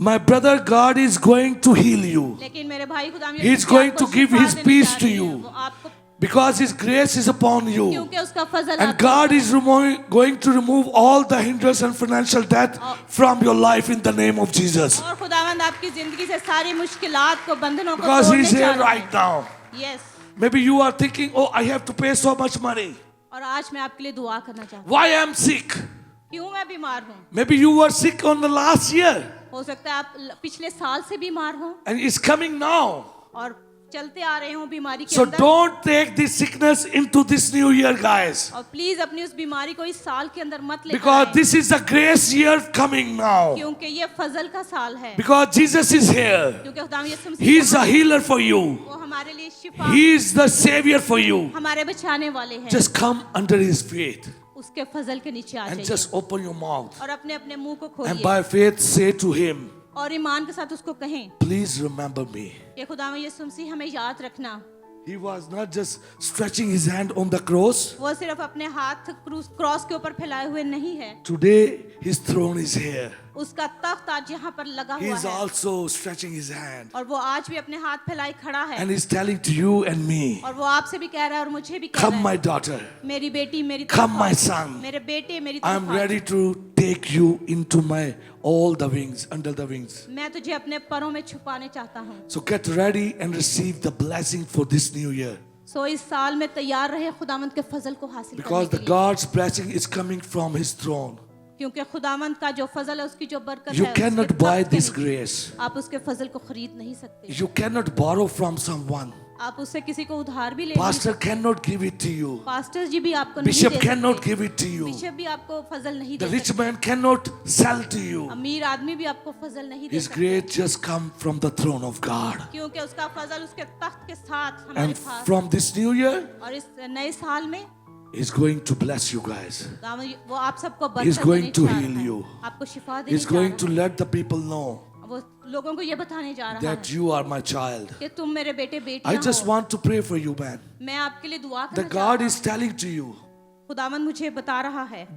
my brother, God is going to heal you मेरे भाई खुदावंद He is यीशु going आपको to give शिफा His देने peace जा to रहे हैं। you. वो आपको because His grace is upon you. क्योंकि उसका फजल And आप God is going to remove all the hindrance and financial debt from your life in the name of Jesus. और खुदावंद आपकी जिंदगी से सारी मुश्किलात को बंधनों को Because तोड़ने He's here जा रहे right now. हैं। Yes Maybe you are thinking, oh, I have to pay so much money. और आज मैं आपके लिए दुआ करना चाहता हूँ। Why I am sick? क्यों मैं बीमार हूँ? Maybe you were sick on the last year हो सकता है आप पिछले साल से बीमार हो and it's coming now. और चलते आ रहे हो बीमारी के So अंदर। don't take this sickness into this new year, guys. और प्लीज अपनी उस बीमारी को इस साल के अंदर मत लेकर Because आएं। this is a grace year coming now. क्योंकि ये फजल का साल है। Because Jesus is here. क्योंकि खुदावंद यीशु He Masih is a healer for you. वो हमारे लिए शिफा He is the savior for you. हमारे बचाने वाले हैं। Just come under His faith उसके फजल के नीचे आ and जाइए just open your mouth. और अपने अपने मुंह को And खोलिए by faith say to Him, और ईमान के साथ उसको कहें please remember me. कि खुदावंद यीशु मसीह हमें याद रखना। He was not just stretching His hand on the cross. वो सिर्फ अपने हाथ क्रॉस के ऊपर फैलाए हुए नहीं है। Today His throne is here. उसका तख्त आज यहाँ पर लगा He हुआ is है also stretching His hand. और वो आज भी अपने हाथ फैलाए खड़ा है And He's telling to you and me, और वो आपसे भी कह रहा है और मुझे भी कह come रहा my है daughter, मेरी बेटी मेरी come तरफ my आओ। son. मेरे बेटे मेरी I'm तरफ आओ। ready to take you into my all the wings, under the wings. मैं तुझे अपने परों में छुपाने चाहता हूँ। So get ready and receive the blessing for this new year. सो इस साल में तैयार रहे खुदावंद के फजल को हासिल करने Because के the लिए, God's blessing is coming from His throne. क्योंकि खुदावंद का जो फजल है उसकी जो बरकत You है cannot उसके buy तख्त के this नीचे, grace. आप उसके फजल को खरीद नहीं सकते। You cannot borrow from someone. आप उससे किसी को उधार भी ले नहीं Pastor सकते। cannot give it to you. Pastor ji भी आपको नहीं Bishop दे cannot सकते। give it to you. Bishop भी आपको फजल नहीं The दे rich सकते। man cannot sell to you. अमीर आदमी भी आपको फजल नहीं दे His सकते, grace just come from the throne of God. क्योंकि उसका फजल उसके तख्त के साथ हमारे And pass. from this new year, और इस नए साल में He's going to bless you guys. वो आप सबको He's बरकत going देने to जा रहा heal है। you. आपको शिफा देने He's जा going रहा to है। let the people know वो लोगों को ये बताने जा रहा that है you are my child. कि तुम मेरे बेटे I बेटियां just हो। want to pray for you, man. मैं आपके लिए दुआ The करना God चाहता is telling to you, हूँ। खुदावंद मुझे बता रहा है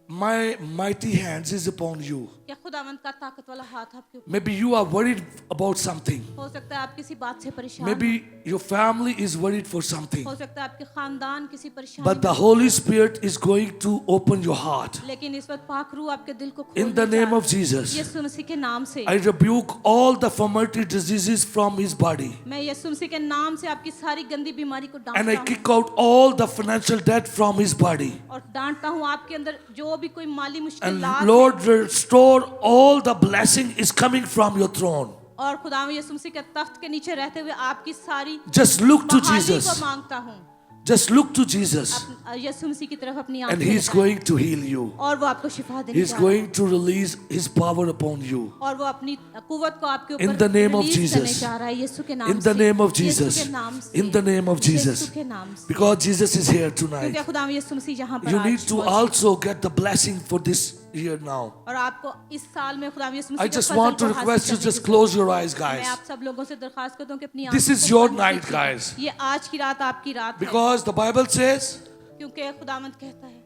my mighty hands is upon you. कि खुदावंद का ताकत वाला हाथ आपके ऊपर। Maybe you are worried about something. हो सकता है आप किसी बात से परेशान Maybe your family is worried for something. हो सकता है आपके खानदान किसी परेशानी But the में, Holy Spirit is going to open your heart. लेकिन इस वक्त पाक रूह आपके दिल को In खोलने the जा name रहा of है। Jesus, यीशु मसीह के नाम से I rebuke all the fermented diseases from his body. मैं यीशु मसीह के नाम से आपकी सारी गंदी बीमारी को And I डांटता हूँ kick out all the financial debt from his body. और डांटता हूँ आपके अंदर जो भी कोई माली मुश्किल And Lord, restore all the blessing is coming from your throne. और खुदा यीशु मसीह के तख्त के नीचे रहते हुए आपकी सारी Just look to बहाली Jesus. को मांगता हूँ। Just look to Jesus. यीशु मसीह की तरफ अपनी And आंखें he's लगाएं। going to heal you. और वो आपको शिफा देने He's जा रहा है। going to release his power upon you. और वो अपनी कुव्वत को आपके ऊपर In the name of release करने Jesus. जा रहा है यीशु के नाम In the से। name of Yeshu Jesus. के नाम से। In the name of Jesus. यीशु के नाम से। Because Jesus is here tonight. क्योंकि खुदा यीशु मसीह यहाँ पर You आज need to मौजूद है। also get the blessing for this year now. और आपको इस साल में खुदा यीशु मसीह I के just फजल want to को हासिल request you करने just की close your eyes, मैं guys. आप सब लोगों से दरखास्त करता हूँ कि अपनी This आंखों is को your बंद night, कीजिए। guys. ये आज की रात आपकी रात है Because the Bible says, क्योंकि खुदावंद कहता है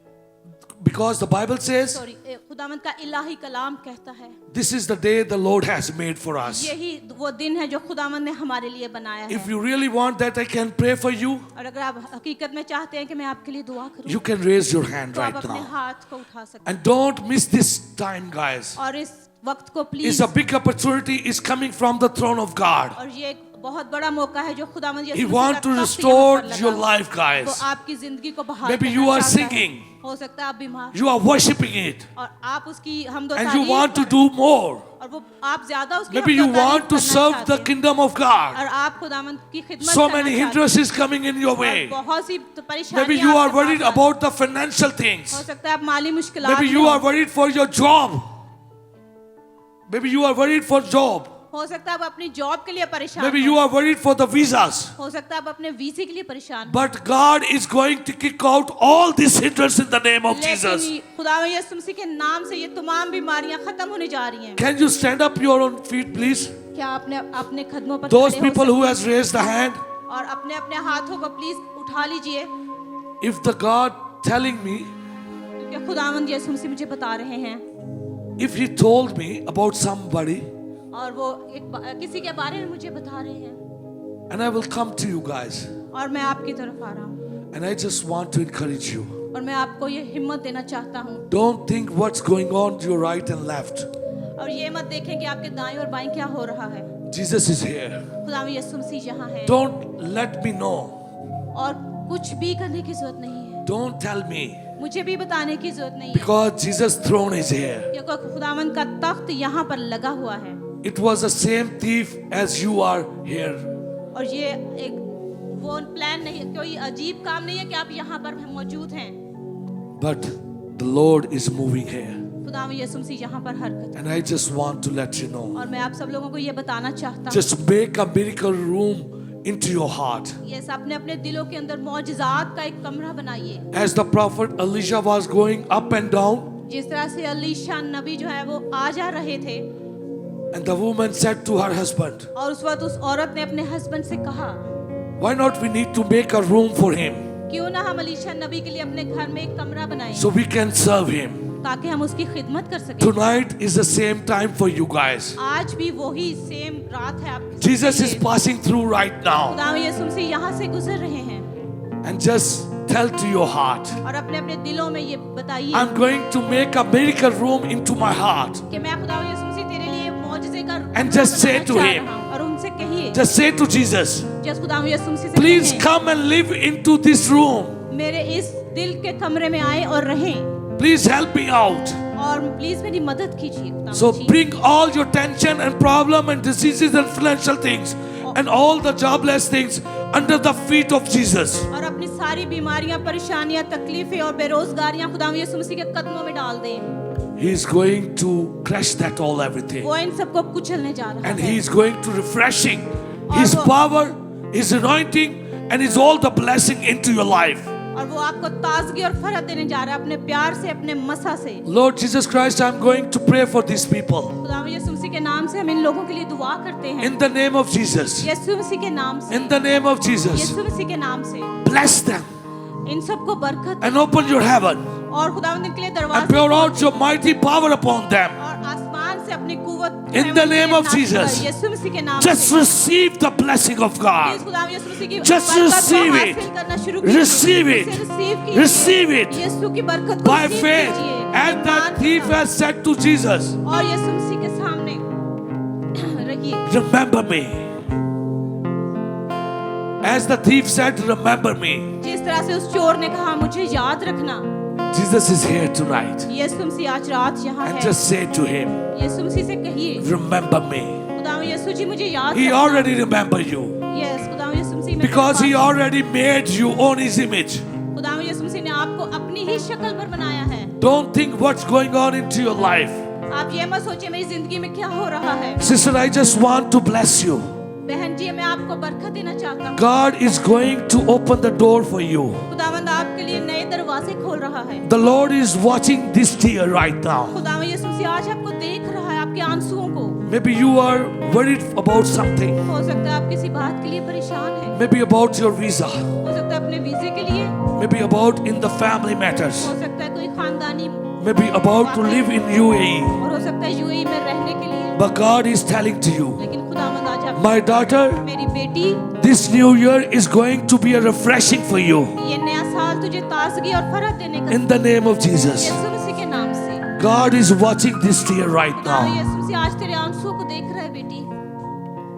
because the Bible says, sorry खुदावंद का इलाही कलाम कहता है this is the day the Lord has made for us. यही वो दिन है जो खुदावंद ने हमारे लिए बनाया If है you really want that, I can pray for you. और अगर आप हकीकत में चाहते हैं कि मैं आपके लिए दुआ करूं You can raise your hand तो आप right अपने now. हाथ को उठा सकते And don't miss this time, guys. हैं और इस वक्त को It's please a big opportunity is coming from the throne of God. और ये एक बहुत बड़ा मौका है जो खुदावंद He Yeshu wants Masih to का तख्त restore यहाँ पर लगा your है। life, वो guys. आपकी जिंदगी को बहाल Maybe करना you are चाहता है। singing. हो सकता है आप बीमार You are worshiping it. और आप उसकी हम दो And you want to do more. और वो आप ज्यादा उसकी Maybe you want to serve the kingdom of God. और आप खुदावंद की खिदमत So करना many चाहते हैं। hindrances coming in your way. और बहुत सी परेशानियां Maybe you are आपके worried पास हैं। about the financial हो things. सकता है आप माली मुश्किलात Maybe में you हो। are worried for your job. Maybe you are worried for job. हो सकता है आप अपनी जॉब के लिए परेशान Maybe हो। you are worried for the visas. हो सकता है आप अपने वीजे के लिए परेशान हो। But God is going to kick out all these hindrances in the name of Jesus. लेकिन खुदा यीशु मसीह के नाम से ये तमाम बीमारियां खत्म होने जा रही हैं। Can you stand up your own feet, please? क्या आपने अपने कदमों पर Those खड़े हो people सकते who हैं? has raised the hand, और अपने अपने हाथों को प्लीज उठा लीजिए if the God telling me, क्योंकि खुदावंद यीशु मसीह मुझे बता रहे हैं if He told me about somebody, और वो किसी के बारे में मुझे बता रहे हैं and I will come to you guys, और मैं आपकी तरफ आ रहा हूँ and I just want to encourage you. और मैं आपको ये हिम्मत देना चाहता हूँ Don't think what's going on to your right and left. और ये मत देखें कि आपके दाएं और बाएं क्या हो रहा है Jesus is here. खुदा यीशु मसीह यहाँ है Don't let me know. और कुछ भी करने की जरूरत नहीं है Don't tell me, मुझे भी बताने की जरूरत नहीं है because Jesus' throne is here. क्योंकि खुदावंद का तख्त यहाँ पर लगा हुआ है It was the same thief as you are here. और ये एक वो प्लान नहीं है कोई अजीब काम नहीं है कि आप यहाँ पर मौजूद हैं But the Lord is moving here. खुदा यीशु मसीह यहाँ पर हरकत And I just want to let you know. और मैं आप सब लोगों को ये बताना चाहता हूँ Just make a miracle room into your heart. ये अपने अपने दिलों के अंदर मौजज़ात का एक कमरा बनाइए As the prophet Elijah was going up and down, जिस तरह से अलीशा नबी जो है वो आ जा रहे थे and the woman said to her husband, और उस वक्त उस औरत ने अपने हस्बैंड से कहा why not we need to make a room for him क्यों ना हम अलीशा नबी के लिए अपने घर में एक कमरा बनाएं so we can serve him. ताकि हम उसकी खिदमत कर सकें Tonight is the same time for you guys. आज भी वही सेम रात है आप Jesus is passing through right now. खुदा यीशु मसीह यहाँ से गुजर रहे हैं And just tell to your heart, और अपने अपने दिलों में ये बताइए I'm going to make a miracle room into my heart. कि मैं खुदा यीशु मसीह तेरे लिए मौजज़े का And just say to banana him, चाह रहा हूं। और उनसे कहिए Just say to Jesus, जस खुदा यीशु मसीह से please कहें, come and live into this room. मेरे इस दिल के कमरे में आए और रहें Please help me out. और प्लीज मेरी मदद कीजिए खुदा So ji. bring all your tension and problem and diseases and financial things and all the jobless things under the feet of Jesus. और अपनी सारी बीमारियां परेशानियां तकलीफें और बेरोजगारियां खुदा यीशु मसीह के कदमों में डाल दें। He is going to crush that all everything. वो इन सबको कुचलने जा रहा And है he is going to refreshing his power, his anointing and his all the blessing into your life. और वो आपको ताजगी और फरहत देने जा रहा है अपने प्यार से अपने मसा से। Lord Jesus Christ, I'm going to pray for these people. खुदा यीशु मसीह के नाम से हम इन लोगों के लिए दुआ करते हैं। In the name of Jesus. यीशु मसीह के नाम से। In the name of Jesus. यीशु मसीह के नाम से। Bless them इन सबको बरकत and open your heaven और खुदावंद के लिए and दरवाजे pour out your mighty power upon them. और आसमान से अपनी कुव्वत In the name of Jesus. यीशु मसीह के नाम Just से receive the blessing of God. खुदा यीशु मसीह की Just बरकत को receive it. हासिल करना शुरू कीजिए। Receive it. उसे receive कीजिए। Receive it यीशु की बरकत को by receive faith. कीजिए। And ईमान that के thief साथ। has said to Jesus, और यीशु मसीह के सामने रहिए। remember me. As the thief said, remember me. जिस तरह से उस चोर ने कहा मुझे याद रखना। Jesus is here tonight. यीशु मसीह आज रात यहाँ And है। just say to him, यीशु मसीह से कहिए remember me. खुदा यीशु जी मुझे याद He रखना। already remember you. यस खुदा यीशु मसीह में Because he already made you on his image. खुदा यीशु मसीह ने आपको अपनी ही शक्ल पर बनाया है। Don't think what's going on into your life. आप ये मत सोचिए मेरी जिंदगी में क्या हो रहा है। Sister, I just want to bless you. बहन जी मैं आपको बरकत देना चाहता हूँ। God is going to open the door for you. खुदावंद आपके लिए नए दरवाजे खोल रहा है। The Lord is watching this tear right now. खुदा यीशु मसीह आज आपको देख रहा है आपके आंसुओं को। Maybe you are worried about something. हो सकता है आप किसी बात के लिए परेशान हैं। Maybe about your visa. हो सकता है अपने वीजे के लिए। Maybe about in the family matters. हो सकता है कोई खानदानी। Maybe about to live in UAE. और हो सकता है यूएई में रहने के लिए। But God is telling to you, लेकिन खुदावंद आज आप my daughter, मेरी बेटी this new year is going to be a refreshing for you. ये नया साल तुझे ताजगी और फरहत देने का In the name of Jesus. यीशु मसीह के नाम से। God is watching this tear right खुदा now. यीशु मसीह आज तेरे आंसुओं को देख रहा है बेटी।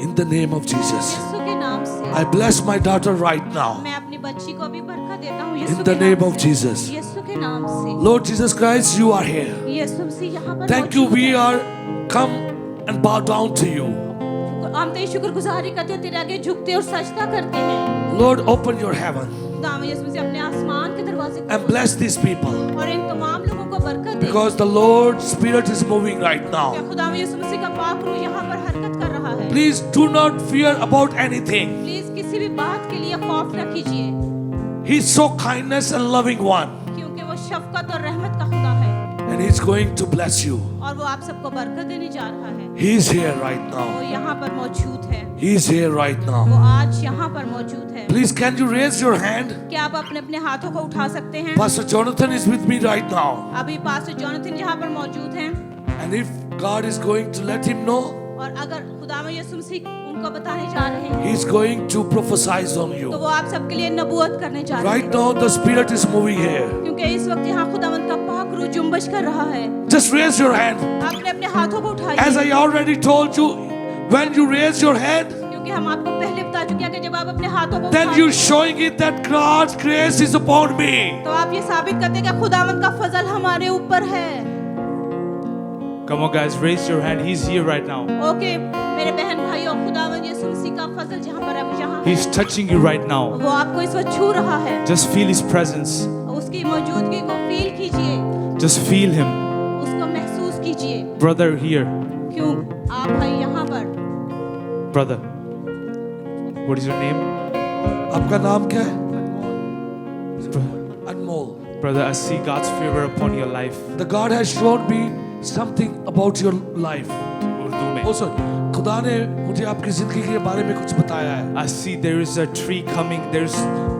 In the name of Jesus. यीशु के नाम से। I bless my daughter right now. मैं अपनी बच्ची को भी बरकत देता हूँ In यीशु the के name नाम of से। Jesus. यीशु के नाम से। Lord Jesus Christ, you are here. यीशु मसीह यहाँ पर Thank you. मौजूद We है। are come and bow down to you. हम तेरी शुक्रगुजारी करते हैं तेरे आगे झुकते और सजदा करते हैं। Lord, open your heaven खुदा यीशु मसीह अपने आसमान के दरवाजे and खोल bless these people. और इन तमाम लोगों को बरकत दे। Because the Lord's Spirit is moving right क्या now. खुदा यीशु मसीह का पाक रूह यहाँ पर हरकत कर रहा है। Please do not fear about anything. Please किसी भी बात के लिए खौफ न कीजिए He's so kindness and loving one. क्योंकि वो शफकत और रहमत का खुदा है And He's going to bless you. और वो आप सबको बरकत देने जा रहा है। He's here right वो now. यहाँ पर मौजूद है। He's here right वो now. आज यहाँ पर मौजूद है। Please, can you raise your hand? क्या आप अपने अपने हाथों को उठा सकते हैं? Pastor Jonathan is with me right now. अभी पास्टर जॉनथन यहाँ पर मौजूद हैं And if God is going to let him know, और अगर खुदा यीशु मसीह उनको बताने जा रहे हैं He's going to prophesy on तो you. वो आप सबके लिए नबूवत करने जा रहे Right हैं now, the Spirit is moving here. क्योंकि इस वक्त यहाँ खुदावंद का पाक रूह जुम्बश कर रहा है। Just raise your hand. आपने अपने हाथों को As उठाइए I already told you, when you raise your hand, क्योंकि हम आपको पहले बता चुके हैं कि जब आप अपने हाथों को then उठाएंगे, you're showing it that God's grace is upon me. तो आप ये साबित करते हैं कि खुदावंद का फजल हमारे ऊपर है। Come on, guys, raise your hand. He's here right now. Okay मेरे बहन भाइयों खुदावंद यीशु मसीह का फजल जहाँ पर है वो यहाँ है। He's touching you right now. वो आपको इस वक्त छू रहा है। Just feel His presence. उसकी मौजूदगी को फील कीजिए Just feel Him. उसको महसूस कीजिए Brother, here. क्यों आप भाई यहाँ पर Brother. What is your name? आपका नाम क्या है? Bro- Anmol. Brother, I see God's favor upon your life. The God has shown me something about your life. Urdu में. Oh, sorry. खुदा ने मुझे आपकी जिंदगी के बारे में कुछ बताया है I see there is a tree coming. There's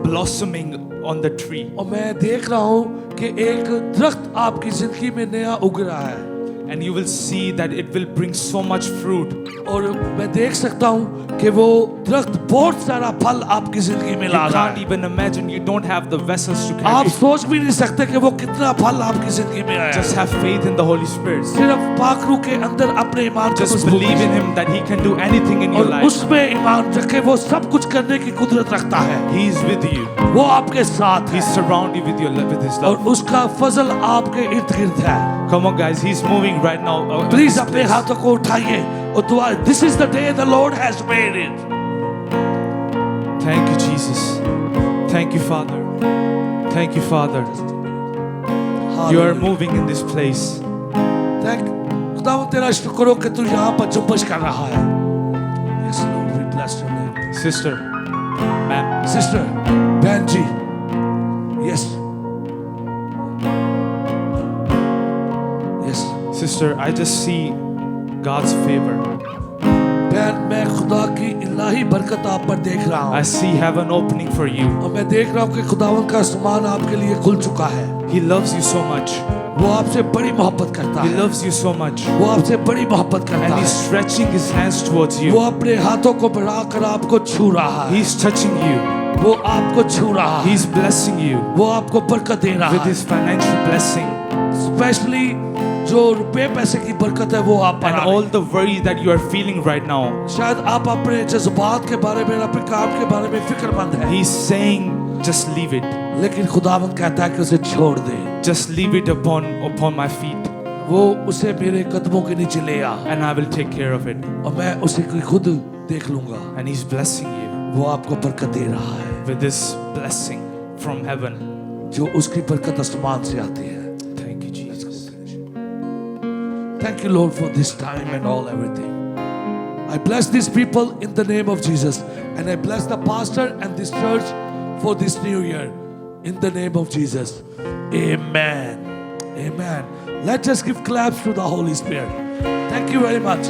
blossoming on the tree. और मैं देख रहा हूँ कि एक दरख्त आपकी जिंदगी में नया उग रहा है. and you will see that it will bring so much fruit. और मैं देख सकता हूँ कि वो दरख्त बहुत सारा फल आपकी जिंदगी में You ला रहा can't है। even imagine, you don't have the vessels to आप carry. सोच भी नहीं सकते कि वो कितना फल आपकी जिंदगी में आया Just है। have faith in the Holy Spirit. सिर्फ पाखरू के अंदर अपने ईमान को Just मजबूत believe in कीजिए। Him that He can do anything in your और life. उसमें ईमान रखे, वो सब कुछ करने की कुदरत रखता है। He is with you. वो आपके साथ He है surround you with His और love. उसका फजल आपके इर्द गिर्द है। Come on, guys. He's moving right now. Please अपने हाथों को उठाइए और दुआ। This is the day the Lord has made it. Thank you, Jesus. Thank you, Father. Thank you, Father. You are moving in this place. खुदावंद तेरा शुक्र हो कि तू यहाँ पर जुम्बश कर रहा है। Yes, Lord, we bless your name. Sister, ma'am. Sister, बहन जी, yes, yes, Sister, I just see God's favor. बहन मैं खुदा की इलाही बरकत आप पर देख रहा I हूँ see heaven opening for you. और मैं देख रहा हूँ कि खुदावंद का आसमान आपके लिए खुल चुका है। He loves you so much. वो आपसे बड़ी मोहब्बत करता He है। loves you so much. वो आपसे बड़ी मोहब्बत करता And He's है। stretching His hands towards वो you. अपने हाथों को बढ़ाकर आपको छू रहा है। He's touching you. वो आपको छू रहा है। He's blessing you वो आपको बरकत दे रहा with है। His financial blessing. स्पेशली जो रुपए पैसे की बरकत है वो आप पर And आ रही all है। the worry that you are feeling right now. शायद आप अपने जज्बात के बारे में, अपने काम के बारे में फिक्रमंद हैं, He's saying, just leave it. लेकिन खुदावंद कहता है कि उसे छोड़ दे। Just leave it upon my feet, वो उसे मेरे कदमों के नीचे ले आ and I will take care of it. और मैं उसे खुद देख लूंगा। And He's blessing you वो आपको बरकत दे रहा है with this blessing from heaven. जो उसकी बरकत आसमान से आती है। Thank you, Jesus. Thank you, Lord, for this time and all everything. I bless these people in the name of Jesus, and I bless the pastor and this church for this new year in the name of Jesus. Amen. Amen. Let's just give claps to the Holy Spirit. Thank you very much.